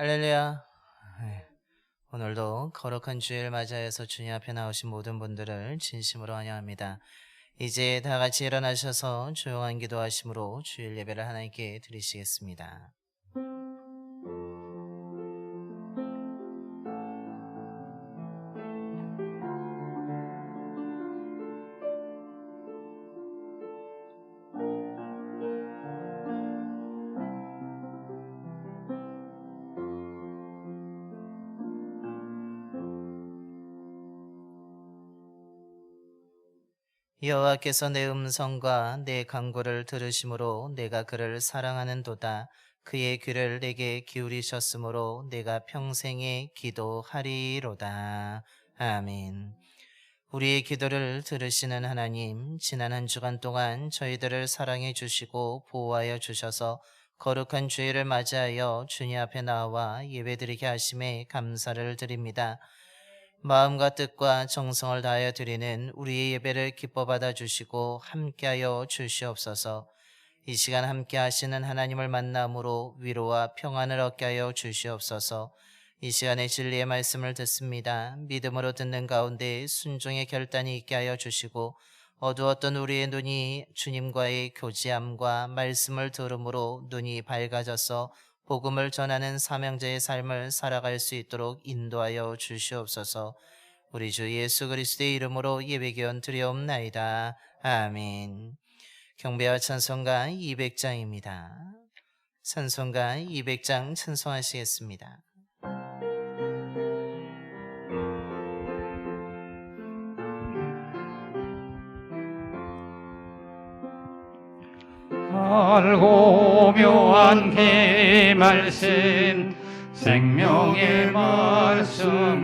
할렐루야. 네, 오늘도 거룩한 주일 맞이하여서 주님 앞에 나오신 모든 분들을 진심으로 환영합니다. 이제 다 같이 일어나셔서 조용한 기도하심으로 주일 예배를 하나님께 드리시겠습니다. 여호와께서 내 음성과 내 간구를 들으심으로 내가 그를 사랑하는도다. 그의 귀를 내게 기울이셨으므로 내가 평생에 기도하리로다. 아멘. 우리의 기도를 들으시는 하나님, 지난 한 주간 동안 저희들을 사랑해 주시고 보호하여 주셔서 거룩한 주일을 맞이하여 주님 앞에 나와 예배드리게 하심에 감사를 드립니다. 마음과 뜻과 정성을 다하여 드리는 우리의 예배를 기뻐 받아 주시고 함께하여 주시옵소서. 이 시간 함께 하시는 하나님을 만남으로 위로와 평안을 얻게 하여 주시옵소서. 이 시간에 진리의 말씀을 듣습니다. 믿음으로 듣는 가운데 순종의 결단이 있게 하여 주시고 어두웠던 우리의 눈이 주님과의 교제함과 말씀을 들음으로 눈이 밝아져서 복음을 전하는 사명자의 삶을 살아갈 수 있도록 인도하여 주시옵소서. 우리 주 예수 그리스도의 이름으로 예배기원 드리옵나이다. 아멘. 경배와 찬송가 200장입니다. 찬송가 200장 찬송하시겠습니다. 알고 묘한 그 말씀 생명의 말씀은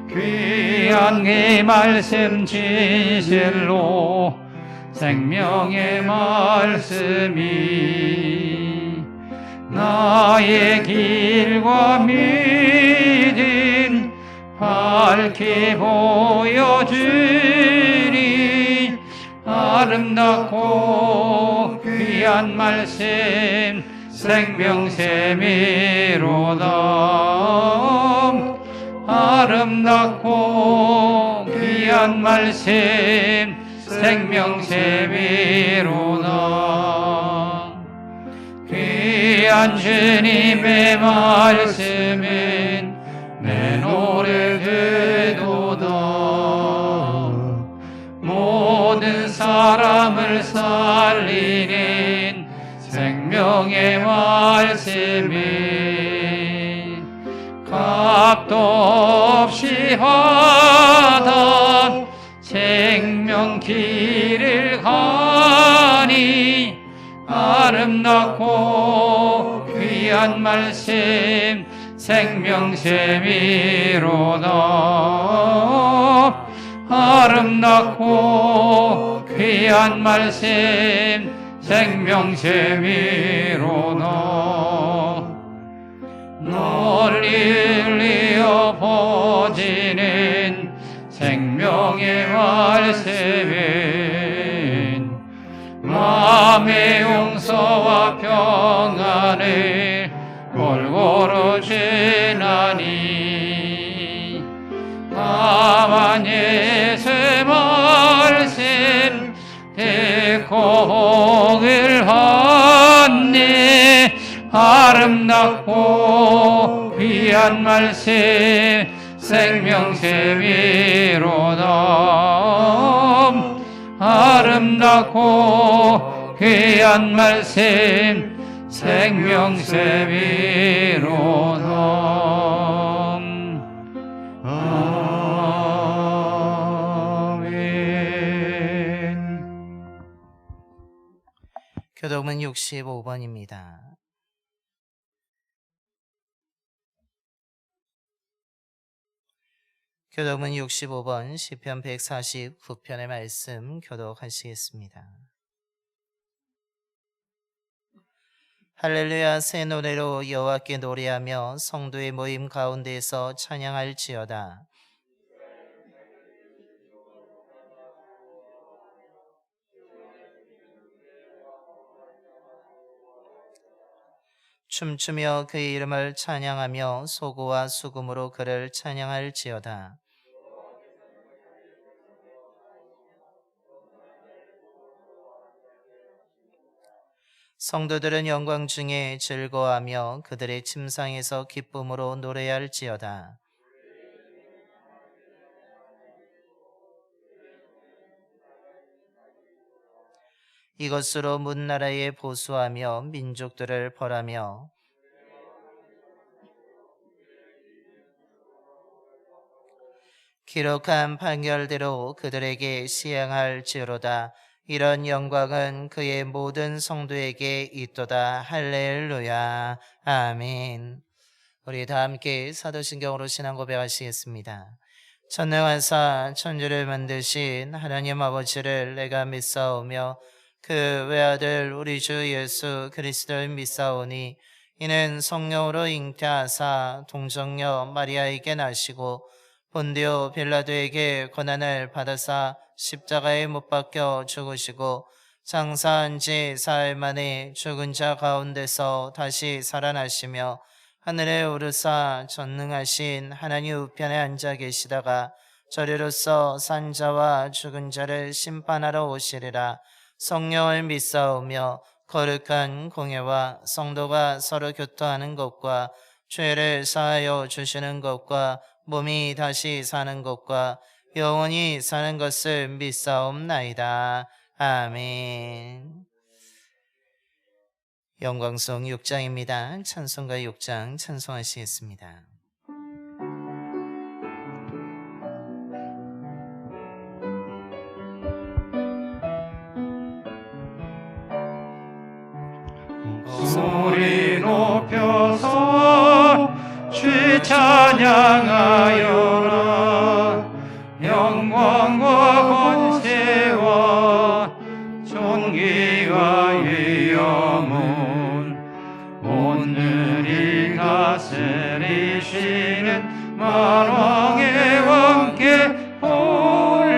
귀한 그 말씀 진실로 생명의 말씀이 나의 길과 믿음 밝히 보여주니 아름답고 귀한 말씀 생명샘이로다. 아름답고 귀한 말씀 생명샘이로다. 귀한 주님의 말씀은 내 노래 되도다. 모든 사람을 살리는 생명의 말씀이 값도 없이 하다 생명 길을 가니 아름답고 귀한 말씀 생명샘이로다. 아름답고 귀한 말씀 생명샘이로다. 널리 울리어 퍼지는 생명의 말씀은 마음의 용서와 평안을 골고루 주나니 다만 예수의 말씀 듣고 복을 얻네. 아름답고 귀한 말씀 생명샘이로다. 아름답고 귀한 말씀 생명샘이로다. 아멘. 교독은 65번입니다. 교독은 65번 시편 149편의 말씀 교독하시겠습니다. 할렐루야. 새 노래로 여호와께 노래하며 성도의 모임 가운데에서 찬양할지어다. 춤추며 그의 이름을 찬양하며 소고와 수금으로 그를 찬양할지어다. 성도들은 영광 중에 즐거워하며 그들의 침상에서 기쁨으로 노래할지어다. 이것으로 문나라에 보수하며 민족들을 벌하며 기록한 판결대로 그들에게 시행할지로다. 이런 영광은 그의 모든 성도에게 있도다. 할렐루야. 아멘. 우리 다 함께 사도신경으로 신앙 고백하시겠습니다. 전능하사 천지를 만드신 하나님 아버지를 내가 믿사오며 그 외아들 우리 주 예수 그리스도를 믿사오니 이는 성령으로 잉태하사 동정녀 마리아에게 나시고 본디오 빌라도에게 고난을 받으사 십자가에 못 박혀 죽으시고 장사한 지 사흘 만에 죽은 자 가운데서 다시 살아나시며 하늘에 오르사 전능하신 하나님 우편에 앉아 계시다가 저리로서 산 자와 죽은 자를 심판하러 오시리라. 성령을 믿사오며 거룩한 공예와 성도가 서로 교통하는 것과 죄를 사하여 주시는 것과 몸이 다시 사는 것과 영원히 사는 것을 믿사옵나이다. 아멘. 영광송 6장입니다. 찬송가 6장 찬송하시겠습니다. 소리 높여서 주 찬양하여라. 영광과 권세와 존귀와 위엄은 오늘이 다스리시는 만왕의 왕께 올려함.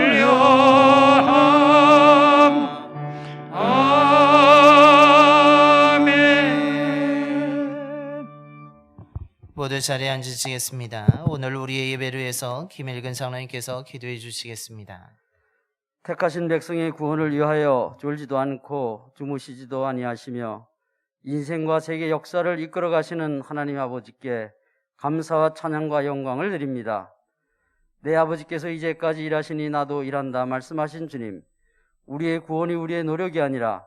아멘. 모두 자리에 앉으시겠습니다. 오늘 우리의 예배를 위해서 김일근 장로님께서 기도해 주시겠습니다. 택하신 백성의 구원을 위하여 졸지도 않고 주무시지도 아니하시며 인생과 세계 역사를 이끌어 가시는 하나님 아버지께 감사와 찬양과 영광을 드립니다. 내 아버지께서 이제까지 일하시니 나도 일한다 말씀하신 주님, 우리의 구원이 우리의 노력이 아니라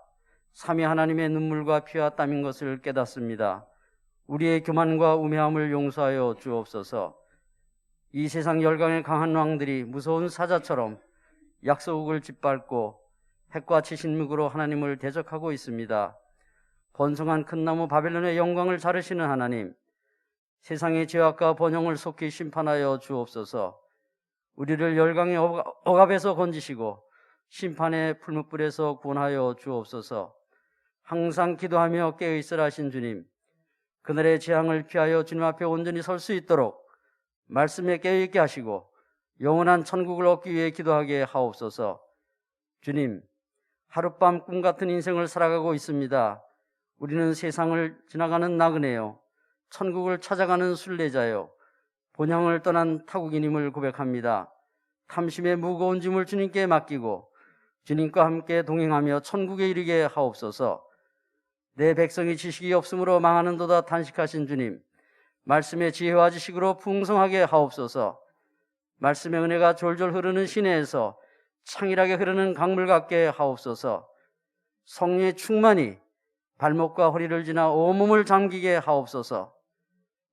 삼위 하나님의 눈물과 피와 땀인 것을 깨닫습니다. 우리의 교만과 우매함을 용서하여 주옵소서. 이 세상 열강의 강한 왕들이 무서운 사자처럼 약소국을 짓밟고 핵과 치신묵으로 하나님을 대적하고 있습니다. 번성한 큰 나무 바벨론의 영광을 자르시는 하나님, 세상의 죄악과 번영을 속히 심판하여 주옵소서. 우리를 열강의 억압에서 건지시고 심판의 풀무불에서 구원하여 주옵소서. 항상 기도하며 깨어있으라 하신 주님, 그날의 재앙을 피하여 주님 앞에 온전히 설 수 있도록 말씀에 깨어있게 하시고 영원한 천국을 얻기 위해 기도하게 하옵소서. 주님, 하룻밤 꿈 같은 인생을 살아가고 있습니다. 우리는 세상을 지나가는 나그네요, 천국을 찾아가는 순례자요, 본향을 떠난 타국인임을 고백합니다. 탐심의 무거운 짐을 주님께 맡기고 주님과 함께 동행하며 천국에 이르게 하옵소서. 내 백성이 지식이 없으므로 망하는도다 탄식하신 주님, 말씀의 지혜와 지식으로 풍성하게 하옵소서. 말씀의 은혜가 졸졸 흐르는 시내에서 창일하게 흐르는 강물 같게 하옵소서. 성령의 충만이 발목과 허리를 지나 온몸을 잠기게 하옵소서.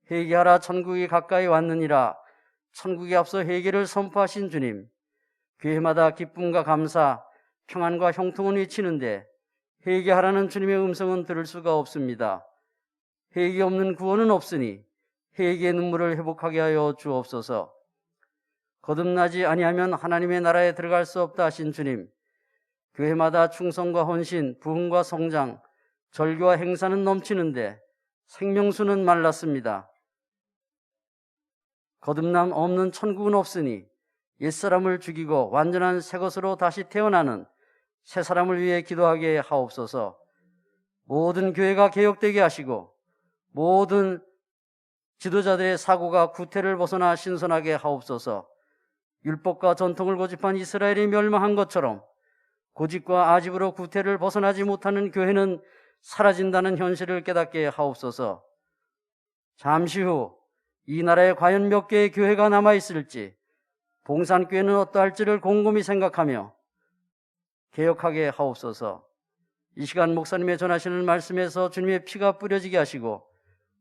회개하라, 천국이 가까이 왔느니라. 천국에 앞서 회개를 선포하신 주님, 교회마다 기쁨과 감사, 평안과 형통은 외치는데 회개하라는 주님의 음성은 들을 수가 없습니다. 회개 없는 구원은 없으니 회개의 눈물을 회복하게 하여 주옵소서. 거듭나지 아니하면 하나님의 나라에 들어갈 수 없다 하신 주님, 교회마다 충성과 헌신, 부흥과 성장, 절교와 행사는 넘치는데 생명수는 말랐습니다. 거듭남 없는 천국은 없으니 옛사람을 죽이고 완전한 새 것으로 다시 태어나는 새 사람을 위해 기도하게 하옵소서. 모든 교회가 개혁되게 하시고 모든 지도자들의 사고가 구태를 벗어나 신선하게 하옵소서. 율법과 전통을 고집한 이스라엘이 멸망한 것처럼 고집과 아집으로 구태를 벗어나지 못하는 교회는 사라진다는 현실을 깨닫게 하옵소서. 잠시 후 이 나라에 과연 몇 개의 교회가 남아있을지, 봉산교회는 어떠할지를 곰곰이 생각하며 개혁하게 하옵소서. 이 시간 목사님의 전하시는 말씀에서 주님의 피가 뿌려지게 하시고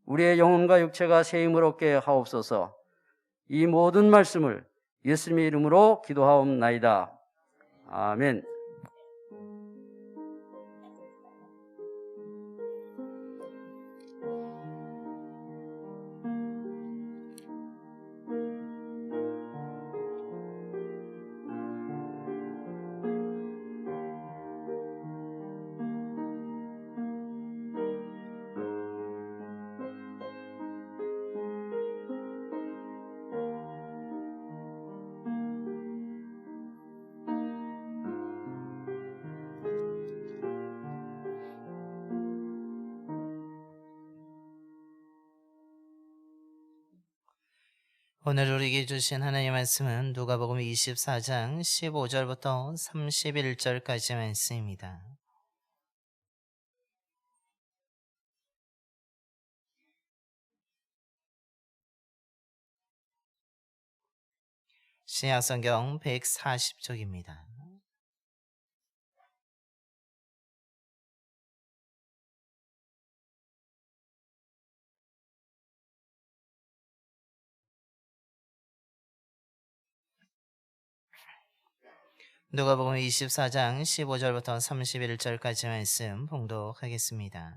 우리의 영혼과 육체가 새 힘을 얻게 하옵소서. 이 모든 말씀을 예수님의 이름으로 기도하옵나이다. 아멘. 오늘 우리에게 주신 하나님의 말씀은 누가복음 24장 15절부터 31절까지 말씀입니다. 신약성경 140쪽입니다. 누가복음 24장 15절부터 31절까지 말씀 봉독하겠습니다.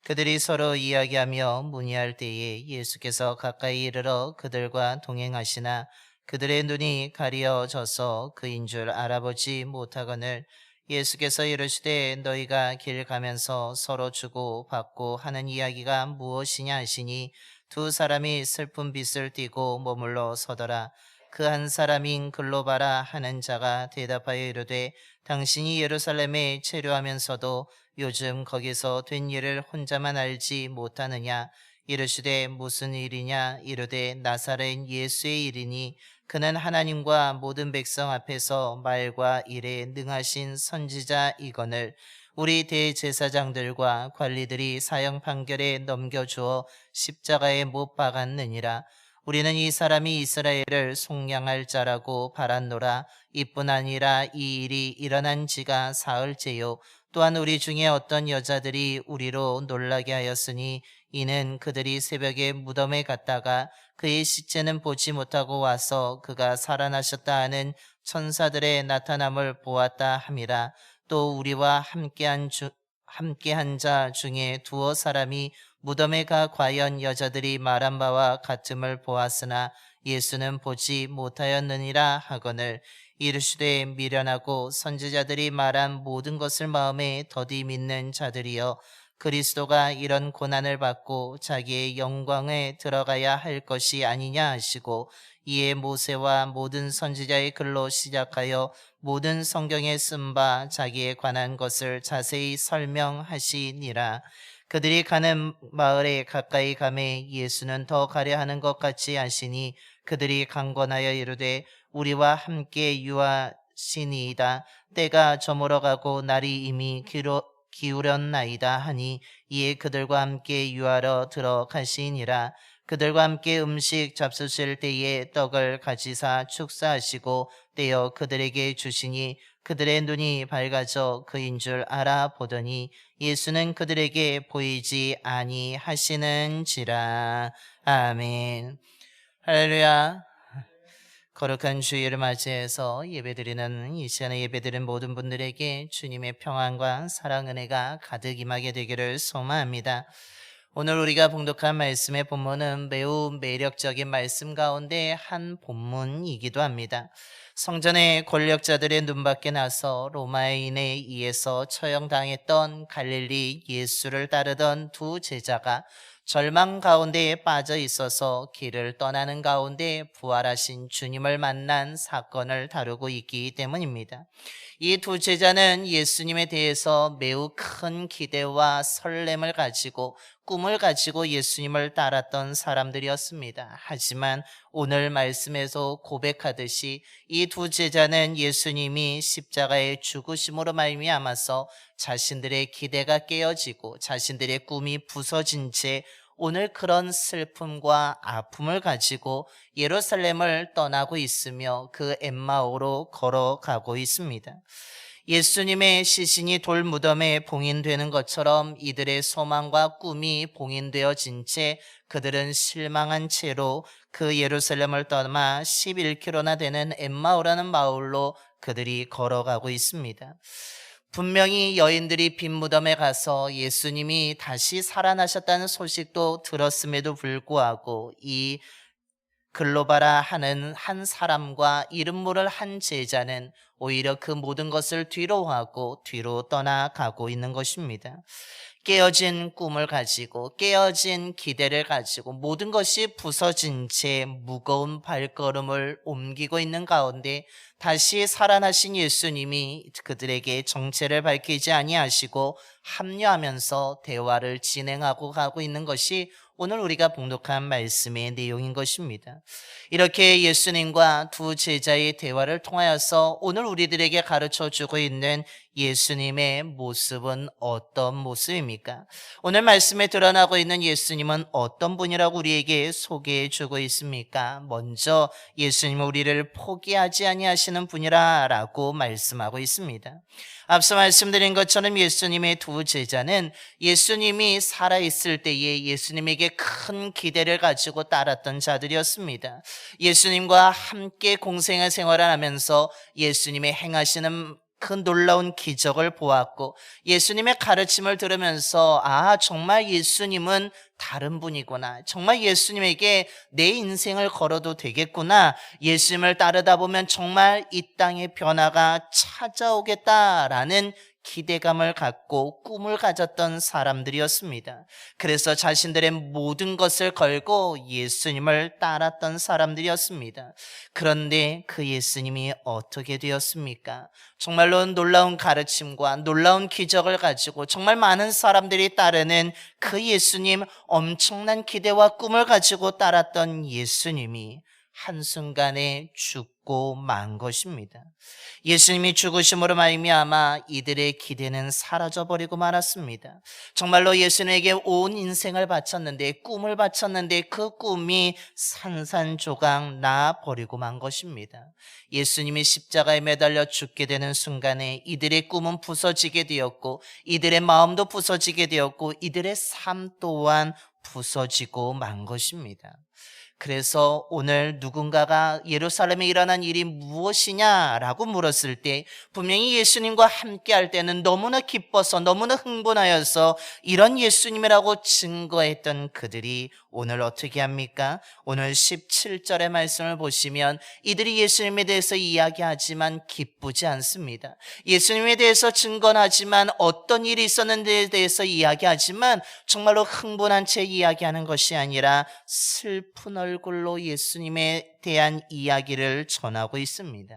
그들이 서로 이야기하며 문의할 때에 예수께서 가까이 이르러 그들과 동행하시나 그들의 눈이 가려져서 그인 줄 알아보지 못하거늘 예수께서 이르시되 너희가 길 가면서 서로 주고 받고 하는 이야기가 무엇이냐 하시니 두 사람이 슬픈 빛을 띠고 머물러 서더라. 그 한 사람인 글로바라 하는 자가 대답하여 이르되 당신이 예루살렘에 체류하면서도 요즘 거기서 된 일을 혼자만 알지 못하느냐. 이르시되 무슨 일이냐. 이르되 나사렛 예수의 일이니 그는 하나님과 모든 백성 앞에서 말과 일에 능하신 선지자이거늘 우리 대제사장들과 관리들이 사형 판결에 넘겨주어 십자가에 못 박았느니라. 우리는 이 사람이 이스라엘을 속량할 자라고 바랐노라. 이뿐 아니라 이 일이 일어난 지가 사흘째요. 또한 우리 중에 어떤 여자들이 우리로 놀라게 하였으니 이는 그들이 새벽에 무덤에 갔다가 그의 시체는 보지 못하고 와서 그가 살아나셨다 하는 천사들의 나타남을 보았다 함이라. 또 우리와 함께한 자 중에 두어 사람이 무덤에 가 과연 여자들이 말한 바와 같음을 보았으나 예수는 보지 못하였느니라 하거늘 이르시되 미련하고 선지자들이 말한 모든 것을 마음에 더디 믿는 자들이여 그리스도가 이런 고난을 받고 자기의 영광에 들어가야 할 것이 아니냐 하시고 이에 모세와 모든 선지자의 글로 시작하여 모든 성경에 쓴 바 자기에 관한 것을 자세히 설명하시니라. 그들이 가는 마을에 가까이 가매 예수는 더 가려 하는 것 같이 하시니 그들이 강권하여 이르되 우리와 함께 유하시니이다. 때가 저물어가고 날이 이미 기울었나이다 하니 이에 그들과 함께 유하러 들어가시니라. 그들과 함께 음식 잡수실 때에 떡을 가지사 축사하시고 떼어 그들에게 주시니 그들의 눈이 밝아져 그인 줄 알아보더니 예수는 그들에게 보이지 아니하시는지라. 아멘. 할렐루야. 거룩한 주일을 맞이해서 예배드리는 이 시간에 예배드리는 모든 분들에게 주님의 평안과 사랑 은혜가 가득 임하게 되기를 소망합니다. 오늘 우리가 봉독한 말씀의 본문은 매우 매력적인 말씀 가운데 한 본문이기도 합니다. 성전의 권력자들의 눈밖에 나서 로마인에 의해서 처형당했던 갈릴리 예수를 따르던 두 제자가 절망 가운데에 빠져 있어서 길을 떠나는 가운데 부활하신 주님을 만난 사건을 다루고 있기 때문입니다. 이 두 제자는 예수님에 대해서 매우 큰 기대와 설렘을 가지고 꿈을 가지고 예수님을 따랐던 사람들이었습니다. 하지만 오늘 말씀에서 고백하듯이 이 두 제자는 예수님이 십자가의 죽으심으로 말미암아서 자신들의 기대가 깨어지고 자신들의 꿈이 부서진 채 오늘 그런 슬픔과 아픔을 가지고 예루살렘을 떠나고 있으며 그 엠마오로 걸어가고 있습니다. 예수님의 시신이 돌무덤에 봉인되는 것처럼 이들의 소망과 꿈이 봉인되어진 채 그들은 실망한 채로 그 예루살렘을 떠나 11km나 되는 엠마오라는 마을로 그들이 걸어가고 있습니다. 분명히 여인들이 빈 무덤에 가서 예수님이 다시 살아나셨다는 소식도 들었음에도 불구하고 이 글로바라 하는 한 사람과 이름 모를 한 제자는 오히려 그 모든 것을 뒤로하고 뒤로 떠나가고 있는 것입니다. 깨어진 꿈을 가지고 깨어진 기대를 가지고 모든 것이 부서진 채 무거운 발걸음을 옮기고 있는 가운데 다시 살아나신 예수님이 그들에게 정체를 밝히지 아니하시고 합류하면서 대화를 진행하고 가고 있는 것이 오늘 우리가 봉독한 말씀의 내용인 것입니다. 이렇게 예수님과 두 제자의 대화를 통하여서 오늘 우리들에게 가르쳐주고 있는 예수님의 모습은 어떤 모습입니까? 오늘 말씀에 드러나고 있는 예수님은 어떤 분이라고 우리에게 소개해 주고 있습니까? 먼저 예수님은 우리를 포기하지 아니하시는 분이라고 말씀하고 있습니다. 앞서 말씀드린 것처럼 예수님의 두 제자는 예수님이 살아있을 때에 예수님에게 큰 기대를 가지고 따랐던 자들이었습니다. 예수님과 함께 공생의 생활을 하면서 예수님의 행하시는 그 놀라운 기적을 보았고 예수님의 가르침을 들으면서 정말 예수님은 다른 분이구나. 정말 예수님에게 내 인생을 걸어도 되겠구나. 예수님을 따르다 보면 정말 이 땅의 변화가 찾아오겠다라는 기대감을 갖고 꿈을 가졌던 사람들이었습니다. 그래서 자신들의 모든 것을 걸고 예수님을 따랐던 사람들이었습니다. 그런데 그 예수님이 어떻게 되었습니까? 정말로 놀라운 가르침과 놀라운 기적을 가지고 정말 많은 사람들이 따르는 그 예수님, 엄청난 기대와 꿈을 가지고 따랐던 예수님이 한순간에 죽고 만 것입니다. 예수님이 죽으심으로 말미암아 이들의 기대는 사라져버리고 말았습니다. 정말로 예수님에게 온 인생을 바쳤는데, 꿈을 바쳤는데 그 꿈이 산산조각 나버리고 만 것입니다. 예수님이 십자가에 매달려 죽게 되는 순간에 이들의 꿈은 부서지게 되었고 이들의 마음도 부서지게 되었고 이들의 삶 또한 부서지고 만 것입니다. 그래서 오늘 누군가가 예루살렘에 일어난 일이 무엇이냐라고 물었을 때 분명히 예수님과 함께 할 때는 너무나 기뻐서 너무나 흥분하여서 이런 예수님이라고 증거했던 그들이 오늘 어떻게 합니까? 오늘 17절의 말씀을 보시면 이들이 예수님에 대해서 이야기하지만 기쁘지 않습니다. 예수님에 대해서 증거하지만 어떤 일이 있었는지에 대해서 이야기하지만 정말로 흥분한 채 이야기하는 것이 아니라 슬픈 얼굴로 예수님에 대한 이야기를 전하고 있습니다.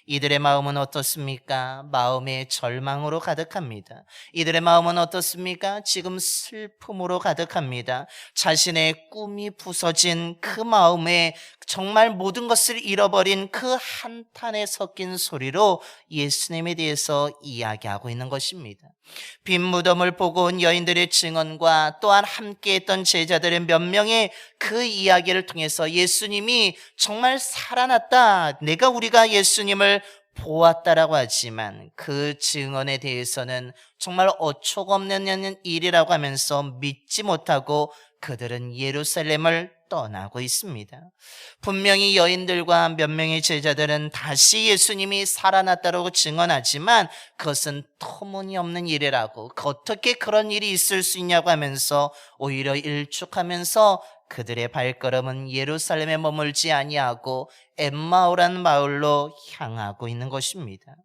이들의 마음은 어떻습니까? 마음의 절망으로 가득합니다. 이들의 마음은 어떻습니까? 지금 슬픔으로 가득합니다. 자신의 꿈이 부서진 그 마음에 정말 모든 것을 잃어버린 그 한탄에 섞인 소리로 예수님에 대해서 이야기하고 있는 것입니다. 빈 무덤을 보고 온 여인들의 증언과 또한 함께했던 제자들의 몇 명의 그 이야기를 통해서 예수님이 정말 살아났다, 우리가 예수님을 보았다라고 하지만 그 증언에 대해서는 정말 어처구니없는 일이라고 하면서 믿지 못하고 그들은 예루살렘을 떠나고 있습니다. 분명히 여인들과 몇 명의 제자들은 다시 예수님이 살아났다고 증언하지만 그것은 터무니없는 일이라고, 어떻게 그런 일이 있을 수 있냐고 하면서 오히려 일축하면서 그들의 발걸음은 예루살렘에 머물지 아니하고 엠마오라는 마을로 향하고 있는 것입니다.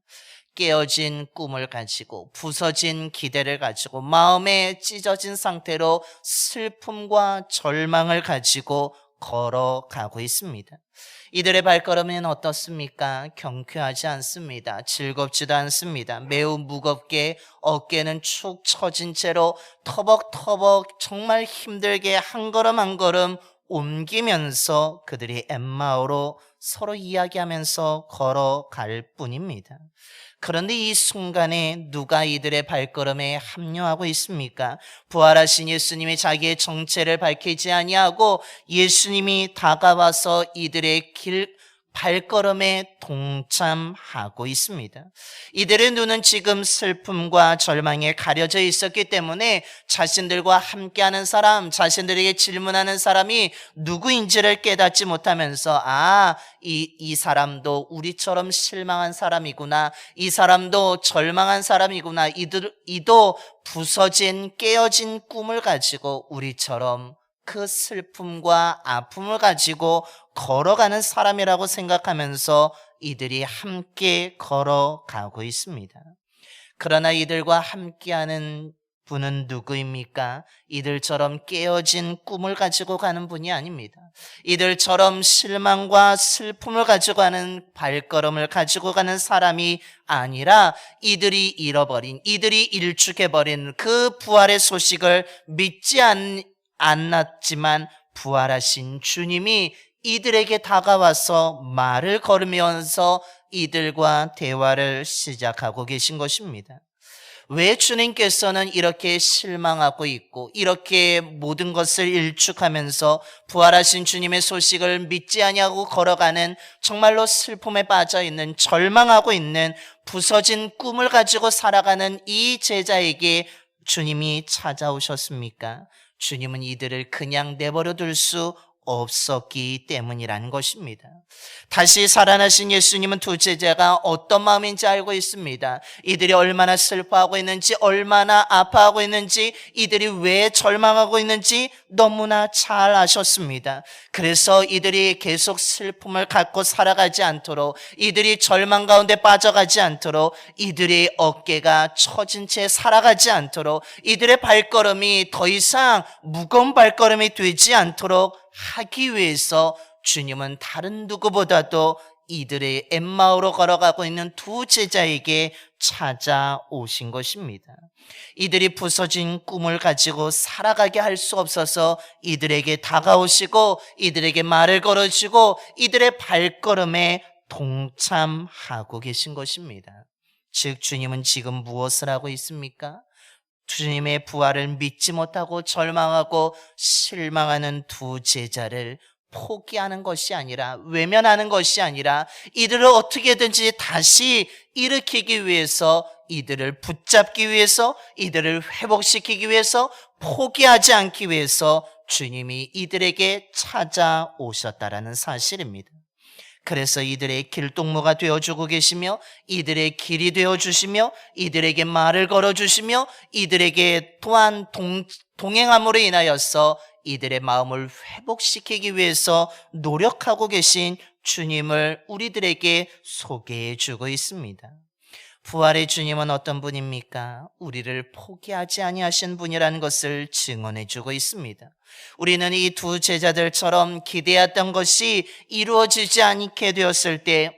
깨어진 꿈을 가지고 부서진 기대를 가지고 마음에 찢어진 상태로 슬픔과 절망을 가지고 걸어가고 있습니다. 이들의 발걸음은 어떻습니까? 경쾌하지 않습니다. 즐겁지도 않습니다. 매우 무겁게 어깨는 축 처진 채로 터벅터벅 정말 힘들게 한 걸음 한 걸음 옮기면서 그들이 엠마오로 서로 이야기하면서 걸어갈 뿐입니다. 그런데 이 순간에 누가 이들의 발걸음에 합류하고 있습니까? 부활하신 예수님이 자기의 정체를 밝히지 아니하고 예수님이 다가와서 이들의 발걸음에 동참하고 있습니다. 이들의 눈은 지금 슬픔과 절망에 가려져 있었기 때문에 자신들과 함께하는 사람, 자신들에게 질문하는 사람이 누구인지를 깨닫지 못하면서 이 사람도 우리처럼 실망한 사람이구나, 이 사람도 절망한 사람이구나, 이도 부서진 깨어진 꿈을 가지고 우리처럼 그 슬픔과 아픔을 가지고 걸어가는 사람이라고 생각하면서 이들이 함께 걸어가고 있습니다. 그러나 이들과 함께하는 분은 누구입니까? 이들처럼 깨어진 꿈을 가지고 가는 분이 아닙니다. 이들처럼 실망과 슬픔을 가지고 가는 발걸음을 가지고 가는 사람이 아니라 이들이 잃어버린, 이들이 일축해버린 그 부활의 소식을 믿지 않았지만 부활하신 주님이 이들에게 다가와서 말을 걸으면서 이들과 대화를 시작하고 계신 것입니다. 왜 주님께서는 이렇게 실망하고 있고 이렇게 모든 것을 일축하면서 부활하신 주님의 소식을 믿지 아니하고 걸어가는, 정말로 슬픔에 빠져 있는, 절망하고 있는, 부서진 꿈을 가지고 살아가는 이 제자에게 주님이 찾아오셨습니까? 주님은 이들을 그냥 내버려 둘 수 없었기 때문이라는 것입니다. 다시 살아나신 예수님은 두 제자가 어떤 마음인지 알고 있습니다. 이들이 얼마나 슬퍼하고 있는지, 얼마나 아파하고 있는지, 이들이 왜 절망하고 있는지 너무나 잘 아셨습니다. 그래서 이들이 계속 슬픔을 갖고 살아가지 않도록, 이들이 절망 가운데 빠져가지 않도록, 이들의 어깨가 처진 채 살아가지 않도록, 이들의 발걸음이 더 이상 무거운 발걸음이 되지 않도록 하기 위해서 주님은 다른 누구보다도 이들의 엠마오로 걸어가고 있는 두 제자에게 찾아오신 것입니다. 이들이 부서진 꿈을 가지고 살아가게 할 수 없어서 이들에게 다가오시고 이들에게 말을 걸어주고 이들의 발걸음에 동참하고 계신 것입니다. 즉 주님은 지금 무엇을 하고 있습니까? 주님의 부활을 믿지 못하고 절망하고 실망하는 두 제자를 포기하는 것이 아니라, 외면하는 것이 아니라, 이들을 어떻게든지 다시 일으키기 위해서, 이들을 붙잡기 위해서, 이들을 회복시키기 위해서, 포기하지 않기 위해서 주님이 이들에게 찾아오셨다라는 사실입니다. 그래서 이들의 길동무가 되어주고 계시며, 이들의 길이 되어주시며, 이들에게 말을 걸어주시며, 이들에게 또한 동행함으로 인하여서 이들의 마음을 회복시키기 위해서 노력하고 계신 주님을 우리들에게 소개해 주고 있습니다. 부활의 주님은 어떤 분입니까? 우리를 포기하지 아니하신 분이라는 것을 증언해 주고 있습니다. 우리는 이 두 제자들처럼 기대했던 것이 이루어지지 않게 되었을 때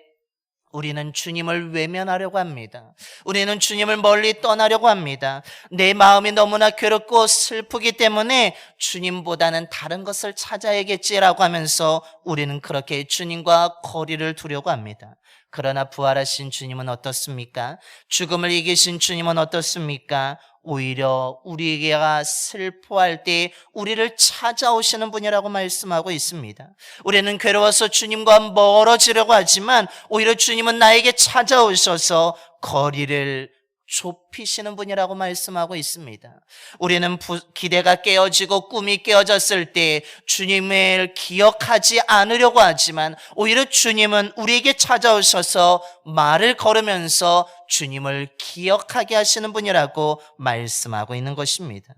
우리는 주님을 외면하려고 합니다. 우리는 주님을 멀리 떠나려고 합니다. 내 마음이 너무나 괴롭고 슬프기 때문에 주님보다는 다른 것을 찾아야겠지라고 하면서 우리는 그렇게 주님과 거리를 두려고 합니다. 그러나 부활하신 주님은 어떻습니까? 죽음을 이기신 주님은 어떻습니까? 오히려 우리가 슬퍼할 때 우리를 찾아오시는 분이라고 말씀하고 있습니다. 우리는 괴로워서 주님과 멀어지려고 하지만 오히려 주님은 나에게 찾아오셔서 거리를 좁히시는 분이라고 말씀하고 있습니다. 우리는 기대가 깨어지고 꿈이 깨어졌을 때 주님을 기억하지 않으려고 하지만 오히려 주님은 우리에게 찾아오셔서 말을 걸으면서 주님을 기억하게 하시는 분이라고 말씀하고 있는 것입니다.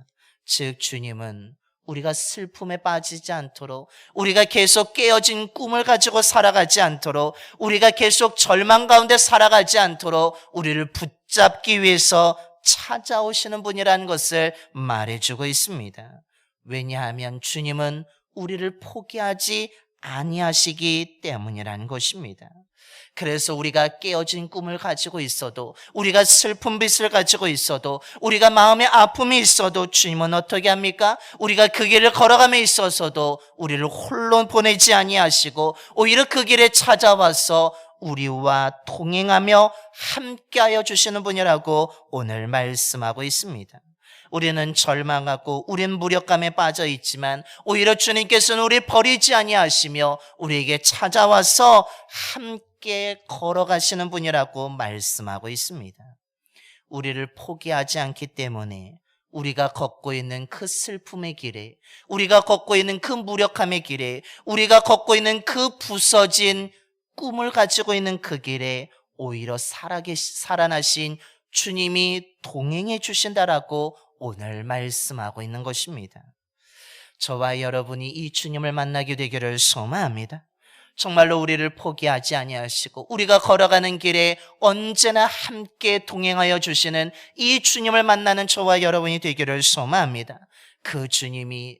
즉 주님은 우리가 슬픔에 빠지지 않도록, 우리가 계속 깨어진 꿈을 가지고 살아가지 않도록, 우리가 계속 절망 가운데 살아가지 않도록 우리를 붙잡기 위해서 찾아오시는 분이라는 것을 말해주고 있습니다. 왜냐하면 주님은 우리를 포기하지 아니하시기 때문이라는 것입니다. 그래서 우리가 깨어진 꿈을 가지고 있어도, 우리가 슬픈 빛을 가지고 있어도, 우리가 마음에 아픔이 있어도 주님은 어떻게 합니까? 우리가 그 길을 걸어감에 있어서도 우리를 홀로 보내지 아니하시고 오히려 그 길에 찾아와서 우리와 동행하며 함께하여 주시는 분이라고 오늘 말씀하고 있습니다. 우리는 절망하고 우린 무력감에 빠져 있지만 오히려 주님께서는 우리를 버리지 아니하시며 우리에게 찾아와서 함께 걸어가시는 분이라고 말씀하고 있습니다. 우리를 포기하지 않기 때문에 우리가 걷고 있는 그 슬픔의 길에, 우리가 걷고 있는 그 무력함의 길에, 우리가 걷고 있는 그 부서진 꿈을 가지고 있는 그 길에 오히려 살아나신 주님이 동행해 주신다라고 오늘 말씀하고 있는 것입니다. 저와 여러분이 이 주님을 만나게 되기를 소망합니다. 정말로 우리를 포기하지 아니하시고 우리가 걸어가는 길에 언제나 함께 동행하여 주시는 이 주님을 만나는 저와 여러분이 되기를 소망합니다. 그 주님이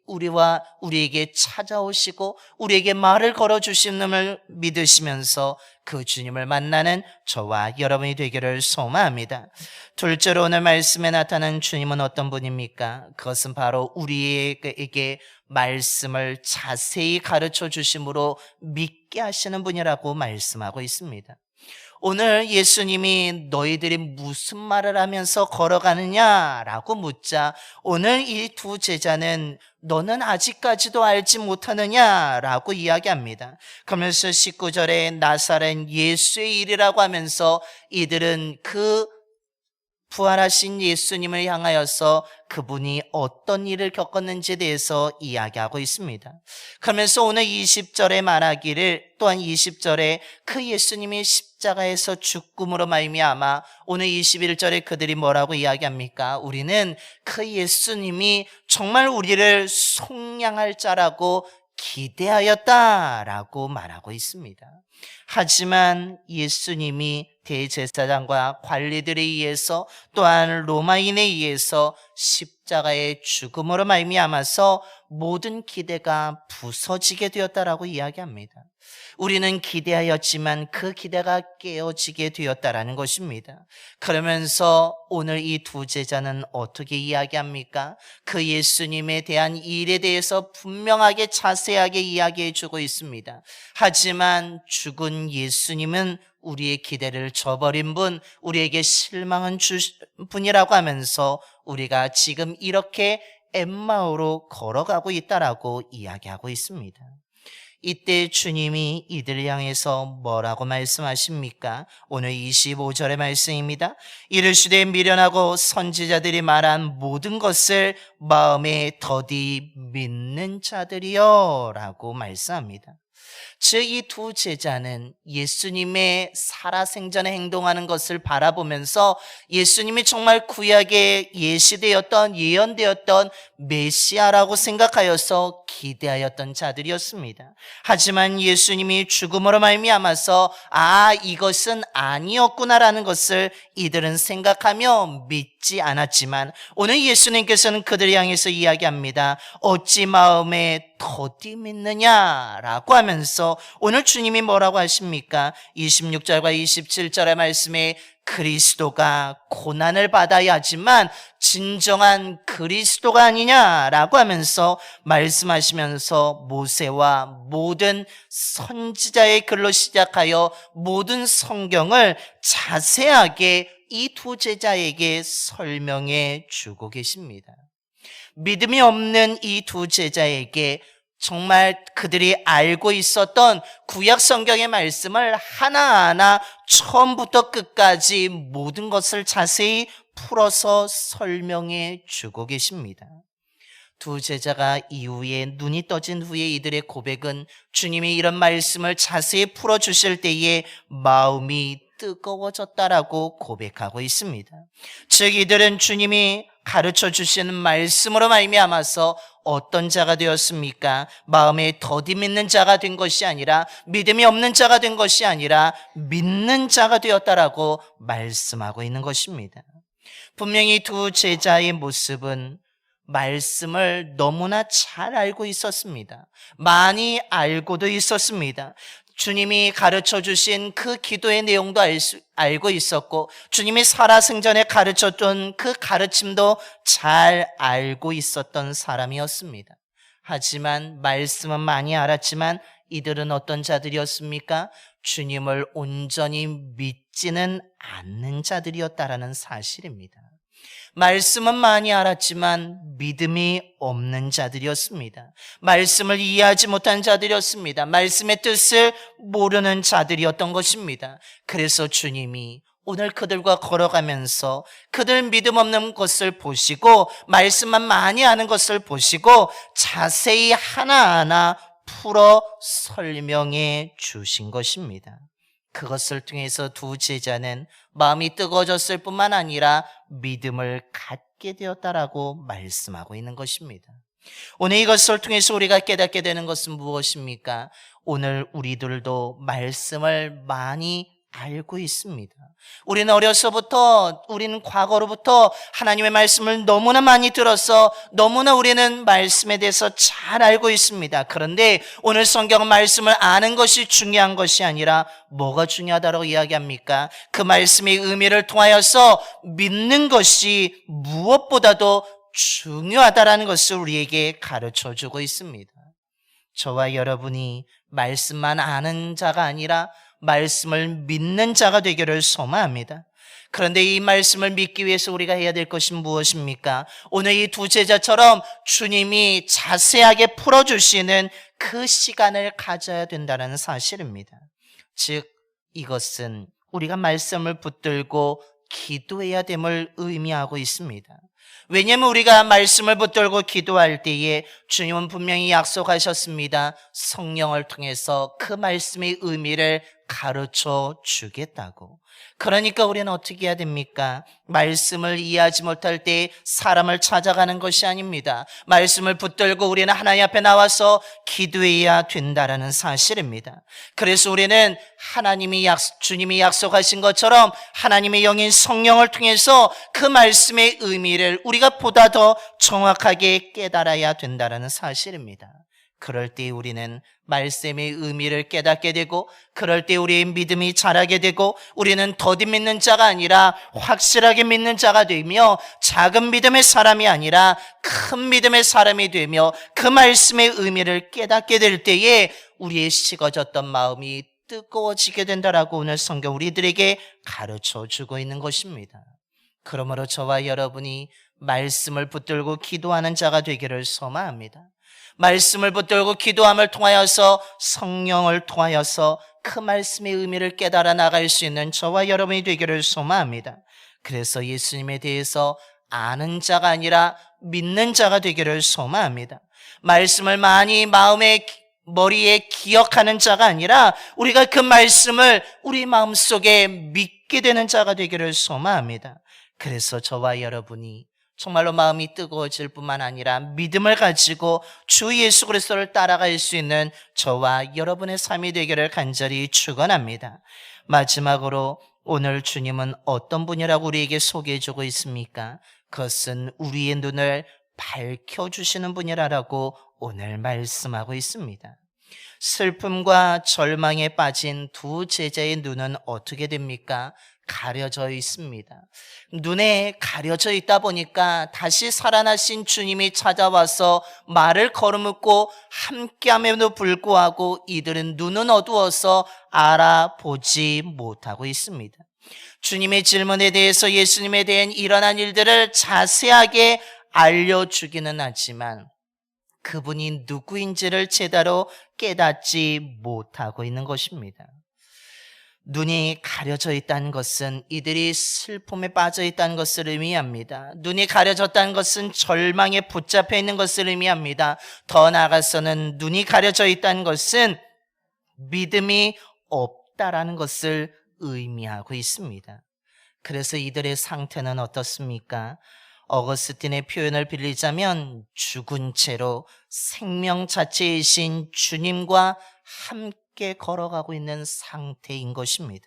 우리에게 찾아오시고 우리에게 말을 걸어주시는 믿으시면서 그 주님을 만나는 저와 여러분이 되기를 소망합니다. 둘째로 오늘 말씀에 나타난 주님은 어떤 분입니까? 그것은 바로 우리에게 말씀을 자세히 가르쳐 주심으로 믿게 하시는 분이라고 말씀하고 있습니다. 오늘 예수님이 너희들이 무슨 말을 하면서 걸어가느냐라고 묻자 오늘 이 두 제자는 너는 아직까지도 알지 못하느냐라고 이야기합니다. 그러면서 19절에 나사렛 예수의 일이라고 하면서 이들은 그 부활하신 예수님을 향하여서 그분이 어떤 일을 겪었는지에 대해서 이야기하고 있습니다. 그러면서 오늘 20절에 말하기를, 또한 20절에 그 예수님이 십자가에서 죽음으로 말미암아, 오늘 21절에 그들이 뭐라고 이야기합니까? 우리는 그 예수님이 정말 우리를 속량할 자라고 기대하였다라고 말하고 있습니다. 하지만 예수님이 대제사장과 관리들에 의해서 또한 로마인에 의해서 십자가의 죽음으로 말미암아서 모든 기대가 부서지게 되었다라고 이야기합니다. 우리는 기대하였지만 그 기대가 깨어지게 되었다라는 것입니다. 그러면서 오늘 이 두 제자는 어떻게 이야기합니까? 그 예수님에 대한 일에 대해서 분명하게 자세하게 이야기해 주고 있습니다. 하지만 죽은 예수님은 우리의 기대를 저버린 분, 우리에게 실망한 분이라고 하면서 우리가 지금 이렇게 엠마오로 걸어가고 있다라고 이야기하고 있습니다. 이때 주님이 이들을 향해서 뭐라고 말씀하십니까? 오늘 25절의 말씀입니다. 이르시되 미련하고 선지자들이 말한 모든 것을 마음에 더디 믿는 자들이여 라고 말씀합니다. 즉 이 두 제자는 예수님의 살아생전에 행동하는 것을 바라보면서 예수님이 정말 구약에 예시되었던, 예언되었던 메시아라고 생각하여서 기대하였던 자들이었습니다. 하지만 예수님이 죽음으로 말미암아서 이것은 아니었구나라는 것을 이들은 생각하며 믿지 않았지만 오늘 예수님께서는 그들을 향해서 이야기합니다. 어찌 마음에 더디 믿느냐라고 하면서 오늘 주님이 뭐라고 하십니까? 26절과 27절의 말씀에 그리스도가 고난을 받아야 하지만 진정한 그리스도가 아니냐라고 하면서 말씀하시면서 모세와 모든 선지자의 글로 시작하여 모든 성경을 자세하게 이 두 제자에게 설명해 주고 계십니다. 믿음이 없는 이 두 제자에게 정말 그들이 알고 있었던 구약 성경의 말씀을 하나하나 처음부터 끝까지 모든 것을 자세히 풀어서 설명해 주고 계십니다. 두 제자가 이후에 눈이 떠진 후에 이들의 고백은 주님이 이런 말씀을 자세히 풀어주실 때에 마음이 뜨거워졌다라고 고백하고 있습니다. 즉 이들은 주님이 가르쳐 주시는 말씀으로 말미암아서 어떤 자가 되었습니까? 마음에 더디 믿는 자가 된 것이 아니라, 믿음이 없는 자가 된 것이 아니라 믿는 자가 되었다라고 말씀하고 있는 것입니다. 분명히 두 제자의 모습은 말씀을 너무나 잘 알고 있었습니다. 많이 알고도 있었습니다. 주님이 가르쳐 주신 그 기도의 내용도 알고 있었고, 주님이 살아생전에 가르쳤던 그 가르침도 잘 알고 있었던 사람이었습니다. 하지만 말씀은 많이 알았지만 이들은 어떤 자들이었습니까? 주님을 온전히 믿지는 않는 자들이었다라는 사실입니다. 말씀은 많이 알았지만 믿음이 없는 자들이었습니다. 말씀을 이해하지 못한 자들이었습니다. 말씀의 뜻을 모르는 자들이었던 것입니다. 그래서 주님이 오늘 그들과 걸어가면서 그들 믿음 없는 것을 보시고 말씀만 많이 아는 것을 보시고 자세히 하나하나 풀어 설명해 주신 것입니다. 그것을 통해서 두 제자는 마음이 뜨거워졌을 뿐만 아니라 믿음을 갖게 되었다라고 말씀하고 있는 것입니다. 오늘 이것을 통해서 우리가 깨닫게 되는 것은 무엇입니까? 오늘 우리들도 말씀을 많이 알고 있습니다. 우리는 어려서부터, 우리는 과거로부터 하나님의 말씀을 너무나 많이 들어서 너무나 우리는 말씀에 대해서 잘 알고 있습니다. 그런데 오늘 성경 말씀을 아는 것이 중요한 것이 아니라 뭐가 중요하다고 이야기합니까? 그 말씀의 의미를 통하여서 믿는 것이 무엇보다도 중요하다라는 것을 우리에게 가르쳐 주고 있습니다. 저와 여러분이 말씀만 아는 자가 아니라 말씀을 믿는 자가 되기를 소망합니다. 그런데 이 말씀을 믿기 위해서 우리가 해야 될 것이 무엇입니까? 오늘 이 두 제자처럼 주님이 자세하게 풀어주시는 그 시간을 가져야 된다는 사실입니다. 즉, 이것은 우리가 말씀을 붙들고 기도해야 됨을 의미하고 있습니다. 왜냐하면 우리가 말씀을 붙들고 기도할 때에 주님은 분명히 약속하셨습니다. 성령을 통해서 그 말씀의 의미를 가르쳐 주겠다고. 그러니까 우리는 어떻게 해야 됩니까? 말씀을 이해하지 못할 때 사람을 찾아가는 것이 아닙니다. 말씀을 붙들고 우리는 하나님 앞에 나와서 기도해야 된다라는 사실입니다. 그래서 우리는 주님이 약속하신 것처럼 하나님의 영인 성령을 통해서 그 말씀의 의미를 우리가 보다 더 정확하게 깨달아야 된다라는 사실입니다. 그럴 때 우리는 말씀의 의미를 깨닫게 되고, 그럴 때 우리의 믿음이 자라게 되고, 우리는 더디 믿는 자가 아니라 확실하게 믿는 자가 되며, 작은 믿음의 사람이 아니라 큰 믿음의 사람이 되며, 그 말씀의 의미를 깨닫게 될 때에 우리의 식어졌던 마음이 뜨거워지게 된다라고 오늘 성경 우리들에게 가르쳐 주고 있는 것입니다. 그러므로 저와 여러분이 말씀을 붙들고 기도하는 자가 되기를 소망합니다. 말씀을 붙들고 기도함을 통하여서 성령을 통하여서 그 말씀의 의미를 깨달아 나갈 수 있는 저와 여러분이 되기를 소망합니다. 그래서 예수님에 대해서 아는 자가 아니라 믿는 자가 되기를 소망합니다. 말씀을 많이 머리에 기억하는 자가 아니라 우리가 그 말씀을 우리 마음속에 믿게 되는 자가 되기를 소망합니다. 그래서 저와 여러분이 정말로 마음이 뜨거워질 뿐만 아니라 믿음을 가지고 주 예수 그리스도를 따라갈 수 있는 저와 여러분의 삶이 되기를 간절히 축원합니다. 마지막으로 오늘 주님은 어떤 분이라고 우리에게 소개해주고 있습니까? 그것은 우리의 눈을 밝혀주시는 분이라고 오늘 말씀하고 있습니다. 슬픔과 절망에 빠진 두 제자의 눈은 어떻게 됩니까? 가려져 있습니다. 눈에 가려져 있다 보니까 다시 살아나신 주님이 찾아와서 말을 걸어묻고 함께함에도 불구하고 이들은 눈은 어두워서 알아보지 못하고 있습니다. 주님의 질문에 대해서 예수님에 대한 일어난 일들을 자세하게 알려주기는 하지만 그분이 누구인지를 제대로 깨닫지 못하고 있는 것입니다. 눈이 가려져 있다는 것은 이들이 슬픔에 빠져 있다는 것을 의미합니다. 눈이 가려졌다는 것은 절망에 붙잡혀 있는 것을 의미합니다. 더 나아가서는 눈이 가려져 있다는 것은 믿음이 없다라는 것을 의미하고 있습니다. 그래서 이들의 상태는 어떻습니까? 어거스틴의 표현을 빌리자면 죽은 채로 생명 자체이신 주님과 함께 걸어가고 있는 상태인 것입니다.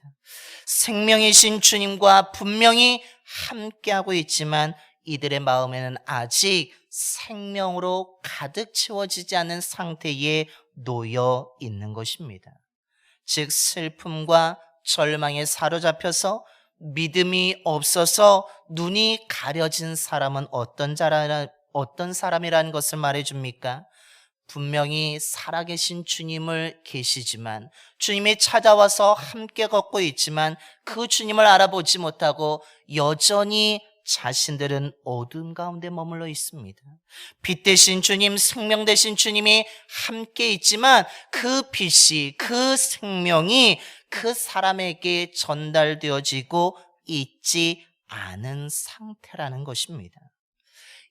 생명이신 주님과 분명히 함께하고 있지만 이들의 마음에는 아직 생명으로 가득 채워지지 않은 상태에 놓여 있는 것입니다. 즉 슬픔과 절망에 사로잡혀서 믿음이 없어서 눈이 가려진 사람은 어떤 사람이라는 것을 말해줍니까? 분명히 살아계신 주님을 계시지만, 주님이 찾아와서 함께 걷고 있지만 그 주님을 알아보지 못하고 여전히 자신들은 어두움 가운데 머물러 있습니다. 빛 되신 주님, 생명 되신 주님이 함께 있지만 그 빛이, 그 생명이 그 사람에게 전달되어지고 있지 않은 상태라는 것입니다.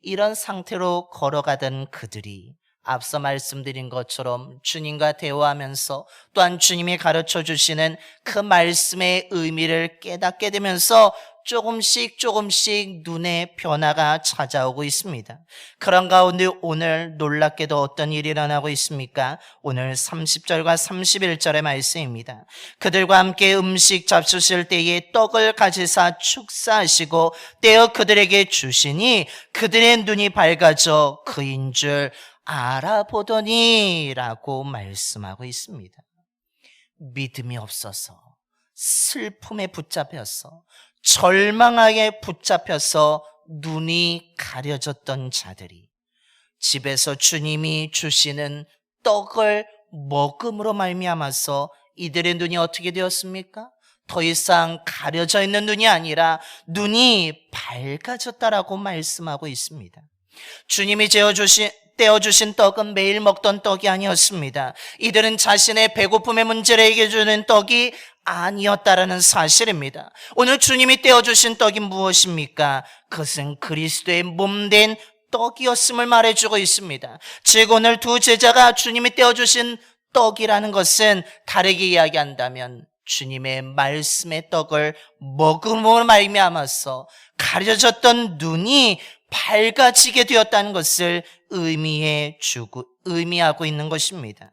이런 상태로 걸어가던 그들이 앞서 말씀드린 것처럼 주님과 대화하면서 또한 주님이 가르쳐 주시는 그 말씀의 의미를 깨닫게 되면서 조금씩 눈에 변화가 찾아오고 있습니다. 그런 가운데 오늘 놀랍게도 어떤 일이 일어나고 있습니까? 오늘 30절과 31절의 말씀입니다. 그들과 함께 음식 잡수실 때에 떡을 가지사 축사하시고 떼어 그들에게 주시니 그들의 눈이 밝아져 그인 줄 알아보더니 라고 말씀하고 있습니다. 믿음이 없어서, 슬픔에 붙잡혀서, 절망하게 붙잡혀서 눈이 가려졌던 자들이 집에서 주님이 주시는 떡을 먹음으로 말미암아서 이들의 눈이 어떻게 되었습니까? 더 이상 가려져 있는 눈이 아니라 눈이 밝아졌다라고 말씀하고 있습니다. 주님이 떼어주신 떡은 매일 먹던 떡이 아니었습니다. 이들은 자신의 배고픔의 문제를 해결해주는 떡이 아니었다라는 사실입니다. 오늘 주님이 떼어주신 떡이 무엇입니까? 그것은 그리스도의 몸된 떡이었음을 말해주고 있습니다. 즉 오늘 두 제자가 주님이 떼어주신 떡이라는 것은 다르게 이야기한다면 주님의 말씀의 떡을 먹음으로 말미암아서 가려졌던 눈이 밝아지게 되었다는 것을 의미하고 있는 것입니다.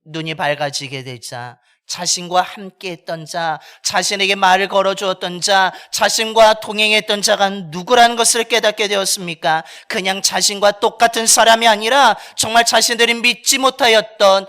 눈이 밝아지게 되자 자신과 함께 했던 자, 자신에게 말을 걸어주었던 자, 자신과 동행했던 자가 누구라는 것을 깨닫게 되었습니까? 그냥 자신과 똑같은 사람이 아니라 정말 자신들이 믿지 못하였던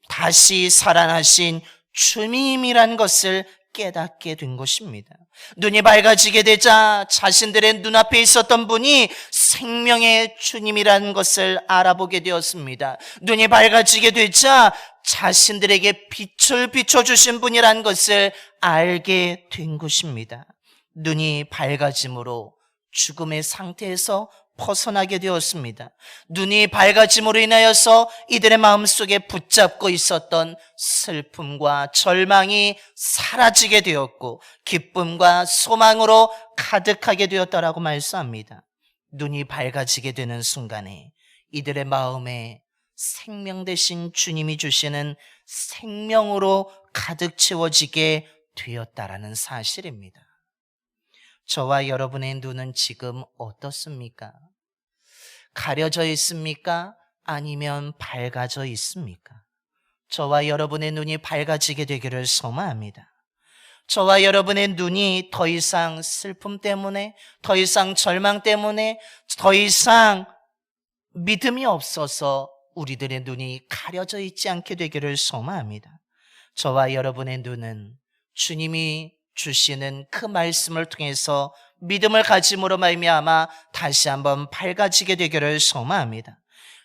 다시 살아나신 주님이라는 것을 깨닫게 된 것입니다. 눈이 밝아지게 되자 자신들의 눈앞에 있었던 분이 생명의 주님이라는 것을 알아보게 되었습니다. 눈이 밝아지게 되자 자신들에게 빛을 비춰주신 분이라는 것을 알게 된 것입니다. 눈이 밝아짐으로 죽음의 상태에서 벗어나게 되었습니다. 눈이 밝아짐으로 인하여서 이들의 마음속에 붙잡고 있었던 슬픔과 절망이 사라지게 되었고 기쁨과 소망으로 가득하게 되었다라고 말씀합니다. 눈이 밝아지게 되는 순간에 이들의 마음에 생명 되신 주님이 주시는 생명으로 가득 채워지게 되었다라는 사실입니다. 저와 여러분의 눈은 지금 어떻습니까? 가려져 있습니까? 아니면 밝아져 있습니까? 저와 여러분의 눈이 밝아지게 되기를 소망합니다. 저와 여러분의 눈이 더 이상 슬픔 때문에, 더 이상 절망 때문에, 더 이상 믿음이 없어서 우리들의 눈이 가려져 있지 않게 되기를 소망합니다. 저와 여러분의 눈은 주님이 주시는 그 말씀을 통해서 믿음을 가짐으로 말미암아 다시 한번 밝아지게 되기를 소망합니다.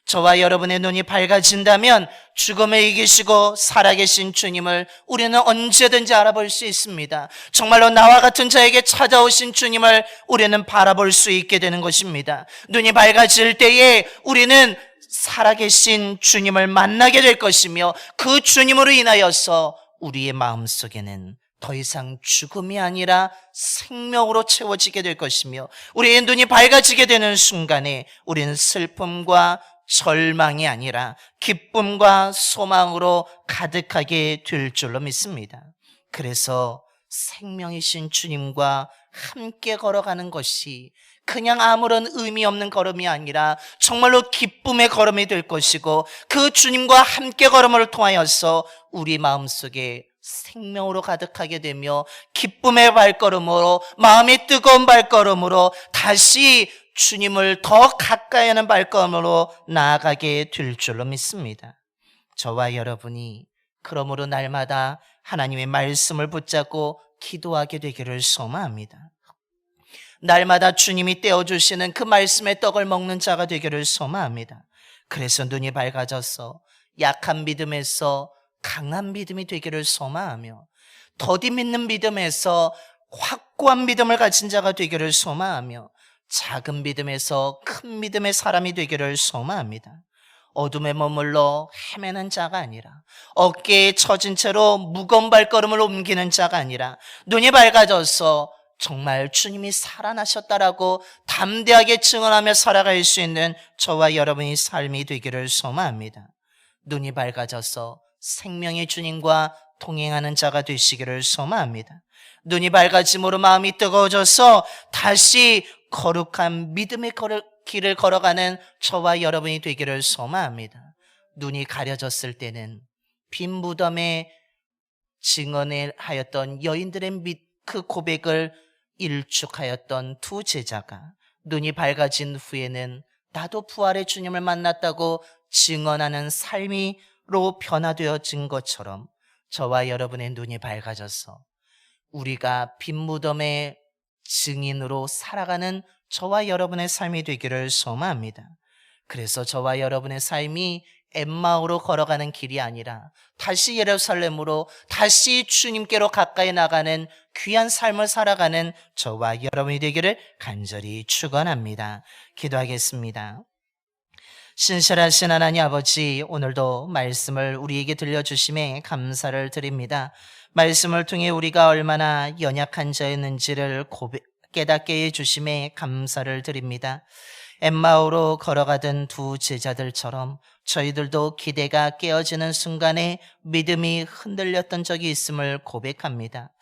저와 여러분의 눈이 밝아진다면 죽음을 이기시고 살아계신 주님을 우리는 언제든지 알아볼 수 있습니다. 정말로 나와 같은 자에게 찾아오신 주님을 우리는 바라볼 수 있게 되는 것입니다. 눈이 밝아질 때에 우리는 살아계신 주님을 만나게 될 것이며 그 주님으로 인하여서 우리의 마음속에는 더 이상 죽음이 아니라 생명으로 채워지게 될 것이며 우리의 눈이 밝아지게 되는 순간에 우리는 슬픔과 절망이 아니라 기쁨과 소망으로 가득하게 될 줄로 믿습니다. 그래서 생명이신 주님과 함께 걸어가는 것이 그냥 아무런 의미 없는 걸음이 아니라 정말로 기쁨의 걸음이 될 것이고 그 주님과 함께 걸음을 통하여서 우리 마음속에 생명으로 가득하게 되며 기쁨의 발걸음으로 마음이 뜨거운 발걸음으로 다시 주님을 더 가까이 하는 발걸음으로 나아가게 될 줄로 믿습니다. 저와 여러분이 그러므로 날마다 하나님의 말씀을 붙잡고 기도하게 되기를 소망합니다. 날마다 주님이 떼어주시는 그 말씀의 떡을 먹는 자가 되기를 소망합니다. 그래서 눈이 밝아져서 약한 믿음에서 강한 믿음이 되기를 소망하며 더디 믿는 믿음에서 확고한 믿음을 가진 자가 되기를 소망하며 작은 믿음에서 큰 믿음의 사람이 되기를 소망합니다. 어둠에 머물러 헤매는 자가 아니라 어깨에 처진 채로 무거운 발걸음을 옮기는 자가 아니라 눈이 밝아져서 정말 주님이 살아나셨다라고 담대하게 증언하며 살아갈 수 있는 저와 여러분의 삶이 되기를 소망합니다. 눈이 밝아져서 생명의 주님과 동행하는 자가 되시기를 소망합니다. 눈이 밝아짐으로 마음이 뜨거워져서 다시 거룩한 믿음의 길을 걸어가는 저와 여러분이 되기를 소망합니다. 눈이 가려졌을 때는 빈 무덤에 증언을 하였던 여인들의 그 고백을 일축하였던 두 제자가 눈이 밝아진 후에는 나도 부활의 주님을 만났다고 증언하는 삶으로 변화되어진 것처럼 저와 여러분의 눈이 밝아져서 우리가 빈 무덤의 증인으로 살아가는 저와 여러분의 삶이 되기를 소망합니다. 그래서 저와 여러분의 삶이 엠마오로 걸어가는 길이 아니라 다시 예루살렘으로 다시 주님께로 가까이 나가는 귀한 삶을 살아가는 저와 여러분이 되기를 간절히 축원합니다. 기도하겠습니다. 신실하신 하나님 아버지, 오늘도 말씀을 우리에게 들려주심에 감사를 드립니다. 말씀을 통해 우리가 얼마나 연약한 자였는지를 깨닫게 해주심에 감사를 드립니다. 엠마오로 걸어가던 두 제자들처럼 저희들도 기대가 깨어지는 순간에 믿음이 흔들렸던 적이 있음을 고백합니다.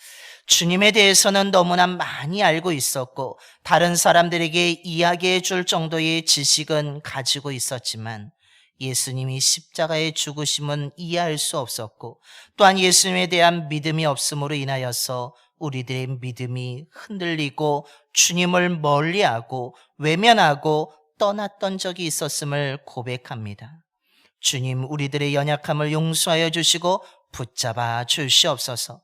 주님에 대해서는 너무나 많이 알고 있었고 다른 사람들에게 이야기해 줄 정도의 지식은 가지고 있었지만 예수님이 십자가의 죽으심은 이해할 수 없었고 또한 예수님에 대한 믿음이 없음으로 인하여서 우리들의 믿음이 흔들리고 주님을 멀리하고 외면하고 떠났던 적이 있었음을 고백합니다. 주님, 우리들의 연약함을 용서하여 주시고 붙잡아 주시옵소서.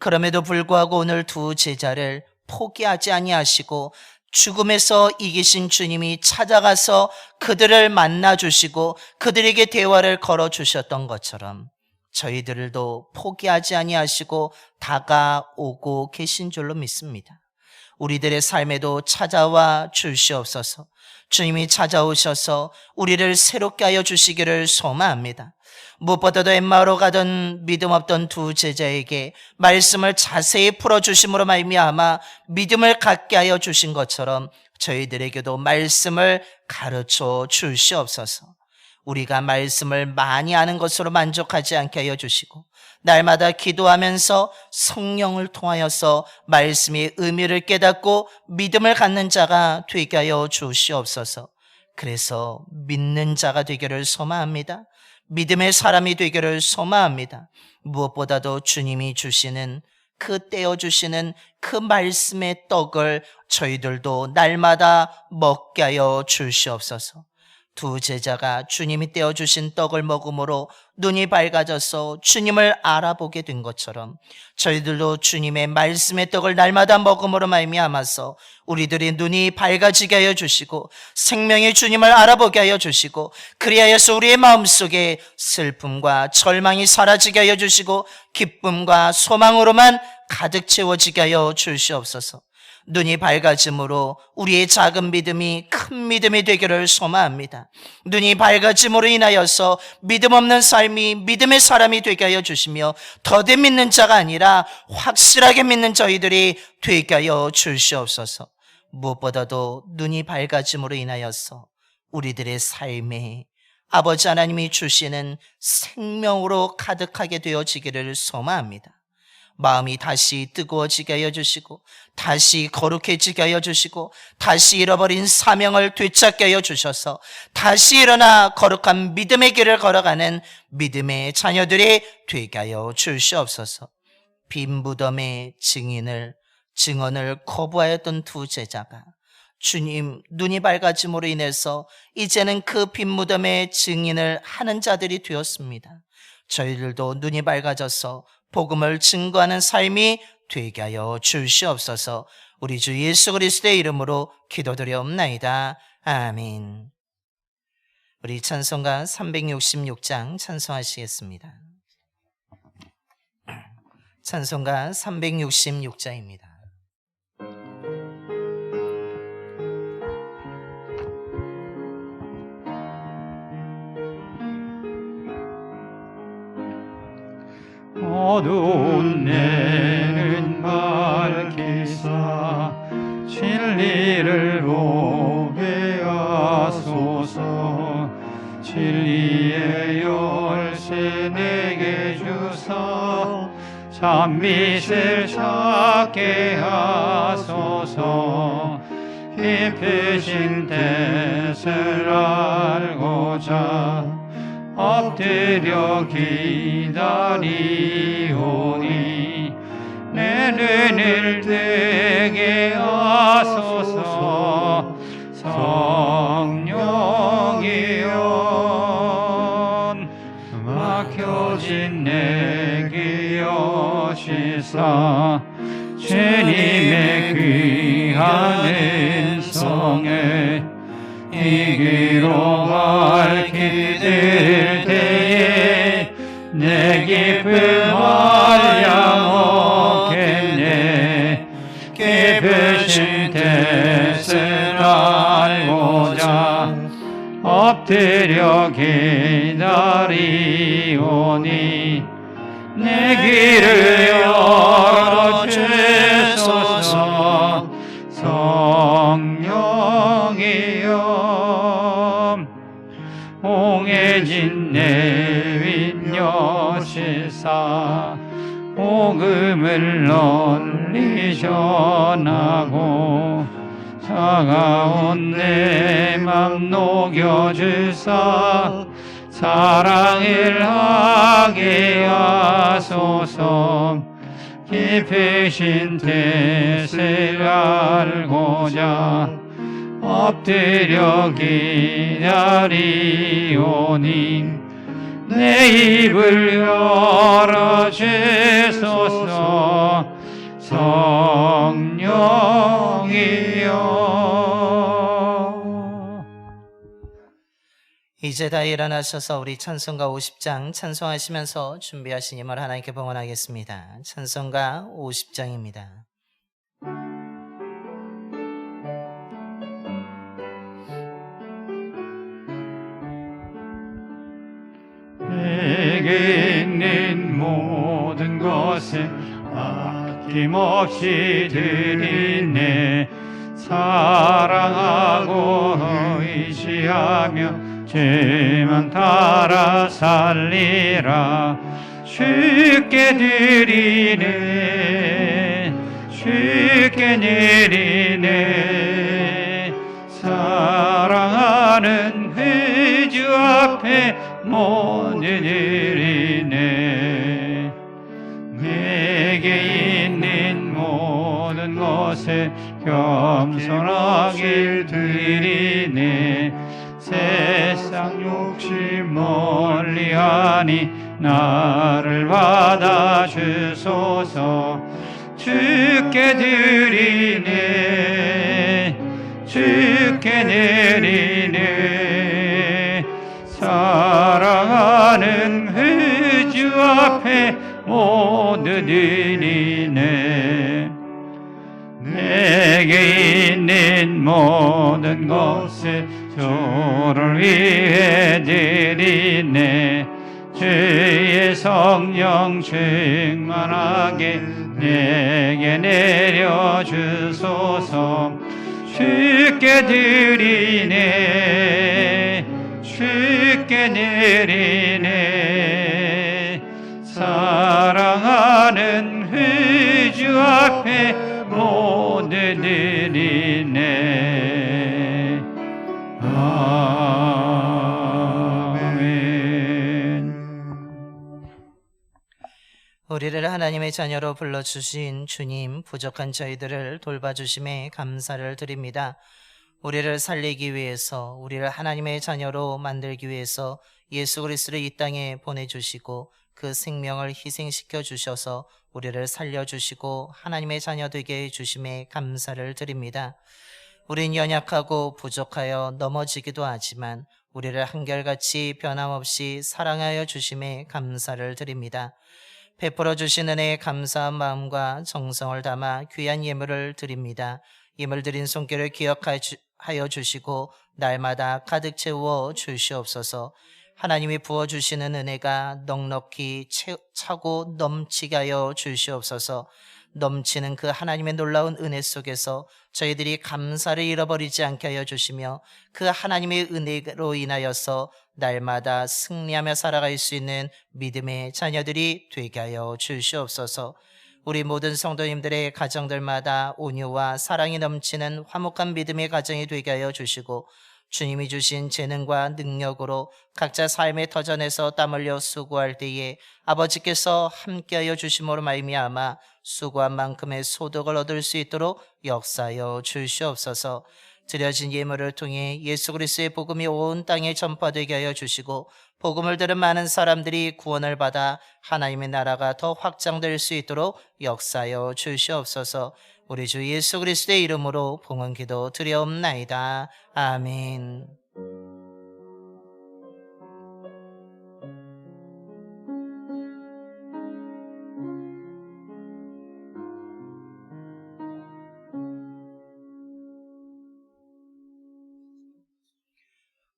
그럼에도 불구하고 오늘 두 제자를 포기하지 아니하시고 죽음에서 이기신 주님이 찾아가서 그들을 만나 주시고 그들에게 대화를 걸어 주셨던 것처럼 저희들도 포기하지 아니하시고 다가오고 계신 줄로 믿습니다. 우리들의 삶에도 찾아와 주시옵소서. 주님이 찾아오셔서 우리를 새롭게 하여 주시기를 소망합니다. 무엇보다도 엠마오로 가던 믿음 없던 두 제자에게 말씀을 자세히 풀어주심으로 말미암아 믿음을 갖게 하여 주신 것처럼 저희들에게도 말씀을 가르쳐 주시옵소서. 우리가 말씀을 많이 아는 것으로 만족하지 않게 하여 주시고 날마다 기도하면서 성령을 통하여서 말씀의 의미를 깨닫고 믿음을 갖는 자가 되게 하여 주시옵소서. 그래서 믿는 자가 되기를 소망합니다. 믿음의 사람이 되기를 소망합니다. 무엇보다도 주님이 주시는 떼어주시는 그 말씀의 떡을 저희들도 날마다 먹게 하여 주시옵소서. 두 제자가 주님이 떼어주신 떡을 먹음으로 눈이 밝아져서 주님을 알아보게 된 것처럼 저희들도 주님의 말씀의 떡을 날마다 먹음으로 말미암아서 우리들의 눈이 밝아지게 하여 주시고 생명의 주님을 알아보게 하여 주시고 그리하여서 우리의 마음속에 슬픔과 절망이 사라지게 하여 주시고 기쁨과 소망으로만 가득 채워지게 하여 주시옵소서. 눈이 밝아짐으로 우리의 작은 믿음이 큰 믿음이 되기를 소망합니다. 눈이 밝아짐으로 인하여서 믿음 없는 삶이 믿음의 사람이 되게 하여 주시며 더디 믿는 자가 아니라 확실하게 믿는 저희들이 되게 하여 주시옵소서. 무엇보다도 눈이 밝아짐으로 인하여서 우리들의 삶에 아버지 하나님이 주시는 생명으로 가득하게 되어지기를 소망합니다. 마음이 다시 뜨거워지게 하여 주시고 다시 거룩해지게 하여 주시고 다시 잃어버린 사명을 되찾게 하여 주셔서 다시 일어나 거룩한 믿음의 길을 걸어가는 믿음의 자녀들이 되게 하여 주시옵소서. 빈 무덤의 증언을 거부하였던 두 제자가 주님, 눈이 밝아짐으로 인해서 이제는 그 빈 무덤의 증인을 하는 자들이 되었습니다. 저희들도 눈이 밝아져서 복음을 증거하는 삶이 되게 하여 주시옵소서. 우리 주 예수 그리스도의 이름으로 기도드려옵나이다. 아멘. 우리 찬송가 366장 찬송하시겠습니다. 찬송가 366장입니다. 어두운 내는 밝히사 진리를 보게 하소서. 진리의 열쇠 내게 주사 참빛을 찾게 하소서. 깊으신 뜻을 알고자 엎드려 기다리오니 내 눈을 뜨게 하소서. 성령이여 막혀진 내게 여시사 주님의 귀한 은성에 이기로 밝히들 때에 내 기쁨 한량없겠네. 깊으신 뜻을 알고자 엎드려 기다리오니 내 귀를 열어주소서. 성령이여 옹해진 내 윗여시사 복음을 널리 전하고 차가운 내 맘 녹여주사 사랑을 하게 하소서. 깊으신 뜻을 알고자 엎드려 기다리오니 내 입을 열어주소서. 성령이여 이제 다 일어나셔서 우리 찬송가 50장 찬송하시면서 준비하신 힘을 하나님께 봉헌하겠습니다. 찬송가 50장입니다. 내게 있는 모든 것을 아낌없이 드리네. 사랑하고 의지하며 죄만 따라 살리라. 주께 드리네. 주께 드리네. 사랑하는 그 주 앞에 모두 드리네. 내게 있는 모든 것에 겸손하길 드리네. 세상 욕심 멀리하니 나를 받아주소서. 주께 드리네. 주께 드리네. 사랑하는 그 주 앞에 모두 드리네. 내게 있는 모든 것을 주를 위해 드리네. 주의 성령 충만하게 내게 내려주소서. 주께 드리네. 주께 드리네. 사랑하는 그 주 앞에 모두 드리네. 아멘. 우리를 하나님의 자녀로 불러주신 주님, 부족한 저희들을 돌봐주심에 감사를 드립니다. 우리를 살리기 위해서, 우리를 하나님의 자녀로 만들기 위해서 예수 그리스도를 이 땅에 보내주시고 그 생명을 희생시켜 주셔서 우리를 살려주시고 하나님의 자녀 되게 해주심에 감사를 드립니다. 우린 연약하고 부족하여 넘어지기도 하지만 우리를 한결같이 변함없이 사랑하여 주심에 감사를 드립니다. 베풀어 주신 은혜에 감사한 마음과 정성을 담아 귀한 예물을 드립니다. 예물 드린 손길을 기억하여 주시고 날마다 가득 채워 주시옵소서. 하나님이 부어주시는 은혜가 넉넉히 차고 넘치게 하여 주시옵소서. 넘치는 그 하나님의 놀라운 은혜 속에서 저희들이 감사를 잃어버리지 않게 하여 주시며 그 하나님의 은혜로 인하여서 날마다 승리하며 살아갈 수 있는 믿음의 자녀들이 되게 하여 주시옵소서. 우리 모든 성도님들의 가정들마다 온유와 사랑이 넘치는 화목한 믿음의 가정이 되게 하여 주시고 주님이 주신 재능과 능력으로 각자 삶의 터전에서 땀 흘려 수고할 때에 아버지께서 함께하여 주심으로 말미암아 수고한 만큼의 소득을 얻을 수 있도록 역사하여 주시옵소서. 드려진 예물을 통해 예수 그리스도의 복음이 온 땅에 전파되게 하여 주시고 복음을 들은 많은 사람들이 구원을 받아 하나님의 나라가 더 확장될 수 있도록 역사하여 주시옵소서. 우리 주 예수 그리스도의 이름으로 봉헌 기도 드려옵나이다. 아멘.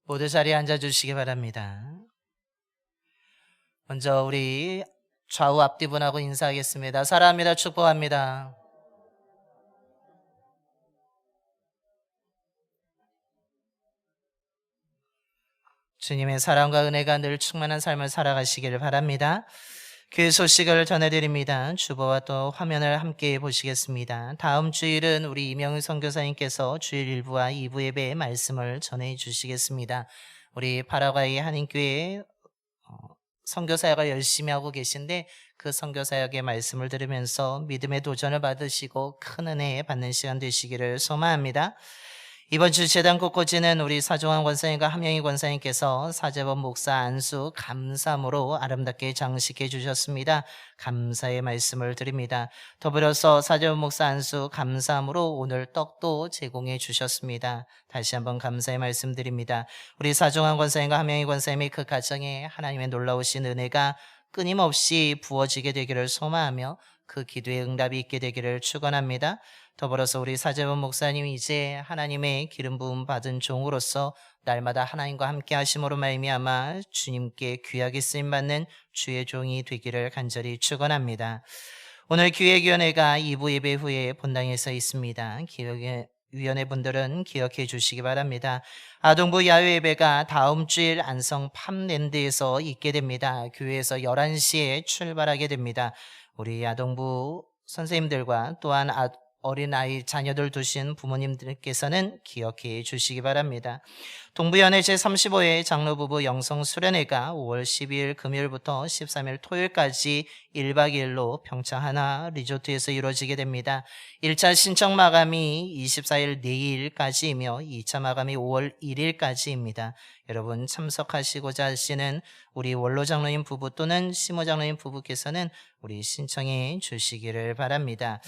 모두 자리에 앉아주시기 바랍니다. 먼저 우리 좌우 앞뒤분하고 인사하겠습니다. 사랑합니다. 축복합니다. 주님의 사랑과 은혜가 늘 충만한 삶을 살아가시기를 바랍니다. 교회 소식을 전해드립니다. 주보와 또 화면을 함께 보시겠습니다. 다음 주일은 우리 이명희 선교사님께서 주일 1부와 2부 예배의 말씀을 전해주시겠습니다. 우리 파라과이 한인교회 선교사역을 열심히 하고 계신데 그 선교사역의 말씀을 들으면서 믿음의 도전을 받으시고 큰 은혜 받는 시간 되시기를 소망합니다. 이번 주 제단 곳곳에는 우리 사종환 권사님과 함영희 권사님께서 사제범 목사 안수 감사함으로 아름답게 장식해 주셨습니다. 감사의 말씀을 드립니다. 더불어서 사제범 목사 안수 감사함으로 오늘 떡도 제공해 주셨습니다. 다시 한번 감사의 말씀 드립니다. 우리 사종환 권사님과 함영희 권사님의 그 가정에 하나님의 놀라우신 은혜가 끊임없이 부어지게 되기를 소망하며 그 기도의 응답이 있게 되기를 축원합니다. 더불어서 우리 사제범 목사님이 이제 하나님의 기름 부음 받은 종으로서 날마다 하나님과 함께 하심으로 말미암아 주님께 귀하게 쓰임 받는 주의 종이 되기를 간절히 축원합니다. 오늘 기획위원회가 2부 예배 후에 본당에서 있습니다. 기획위원회 분들은 기억해 주시기 바랍니다. 아동부 야외 예배가 다음 주일 안성 팜랜드에서 있게 됩니다. 교회에서 11시에 출발하게 됩니다. 우리 아동부 선생님들과 또한 어린아이 자녀들 두신 부모님들께서는 기억해 주시기 바랍니다. 동부연회 제35회 장로부부 영성수련회가 5월 12일 금요일부터 13일 토요일까지 1박 2일로 평창 하나 리조트에서 이루어지게 됩니다. 1차 신청 마감이 24일 내일까지이며 2차 마감이 5월 1일까지입니다. 여러분 참석하시고자 하시는 우리 원로 장로님 부부 또는 시모 장로님 부부께서는 우리 신청해 주시기를 바랍니다.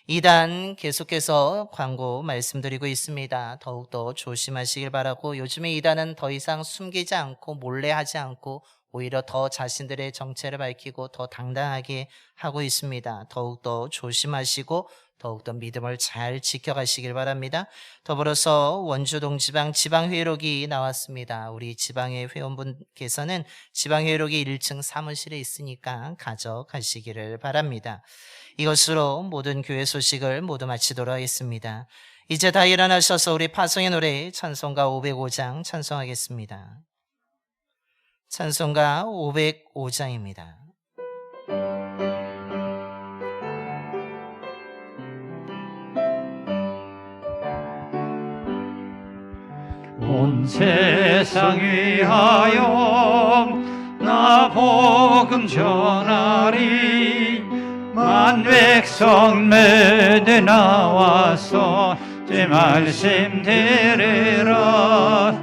2단 계속해서 광고 말씀드리고 있습니다. 더욱더 조심하시길 바라고 요즘에 2단은 더 이상 숨기지 않고 몰래 하지 않고 오히려 더 자신들의 정체를 밝히고 더 당당하게 하고 있습니다. 더욱더 조심하시고 더욱더 믿음을 잘 지켜가시길 바랍니다. 더불어서 원주 동지방 지방회의록이 나왔습니다. 우리 지방의 회원분께서는 지방회의록이 1층 사무실에 있으니까 가져가시기를 바랍니다. 이것으로 모든 교회 소식을 모두 마치도록 하겠습니다. 이제 다 일어나셔서 우리 파송의 노래 찬송가 505장 찬송하겠습니다. 찬송가 505장입니다. 온 세상 위하여 나 복음 전하리 만 백성 매대 나와서 주의 말씀 들으라.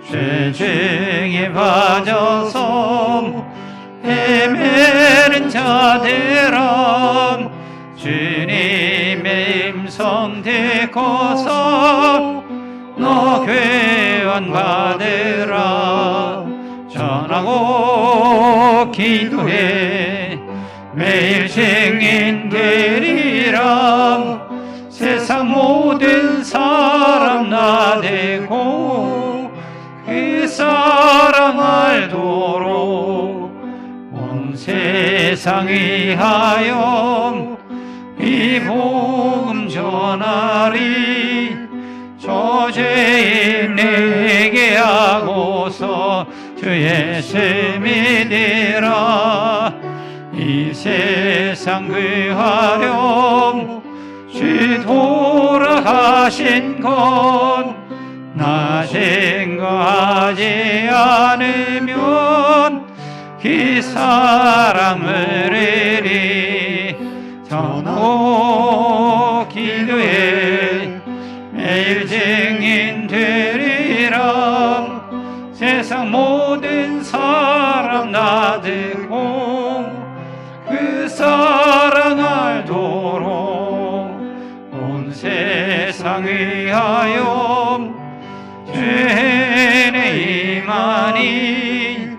죄중에 빠져서 헤매는 자들아, 주님의 음성 듣고서 너 구원 받으라. 전하고 기도해 매일 증인 되리라. 세상 모든 사람 나대고 그 사랑 알도록 온 세상 위하여 이 복음 전하리. 저 죄인 내게 하고서 주 예수 믿으라. 이 세상 구하렴 주 돌아가신 것 나 생각하지 않으면 그 사랑을 이리 전하고 기도해 매일 증인 되리라. 세상 모든 사람 나 듣고 그 사랑 알도록 온 세상 위하여 주의 임하니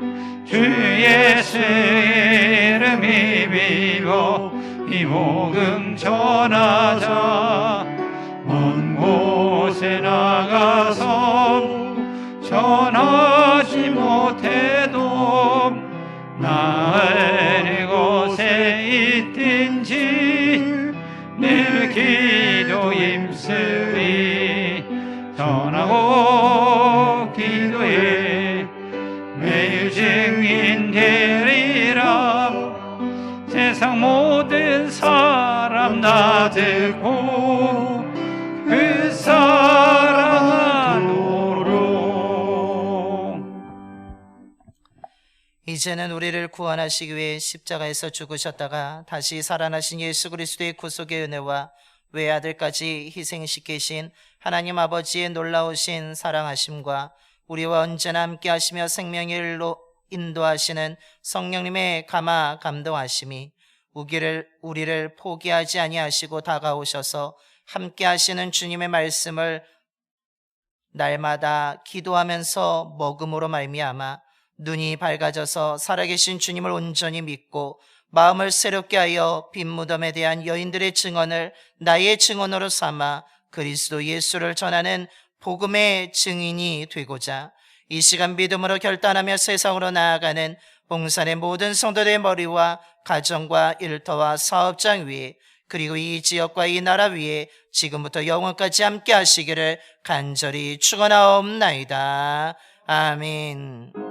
주 예수 이름 입어 이 복음 전하자. 먼 곳에 나가서 전하지 못해도 나을 곳에 있든지 늘 기도 힘쓰리. 전하고 기도해 매일 증인 되리라. 세상 모든 사람 나 듣고 그 사랑하도록. 이제는 우리를 구원하시기 위해 십자가에서 죽으셨다가 다시 살아나신 예수 그리스도의 구속의 은혜와 외아들까지 희생시키신 하나님 아버지의 놀라우신 사랑하심과 우리와 언제나 함께 하시며 생명의 일로 인도하시는 성령님의 감화 감동하심이 우리를 포기하지 아니하시고 다가오셔서 함께 하시는 주님의 말씀을 날마다 기도하면서 먹음으로 말미암아 눈이 밝아져서 살아계신 주님을 온전히 믿고 마음을 새롭게 하여 빈 무덤에 대한 여인들의 증언을 나의 증언으로 삼아 그리스도 예수를 전하는 복음의 증인이 되고자 이 시간 믿음으로 결단하며 세상으로 나아가는 봉산의 모든 성도들의 머리와 가정과 일터와 사업장 위에 그리고 이 지역과 이 나라 위에 지금부터 영원까지 함께 하시기를 간절히 축원하옵나이다. 아멘.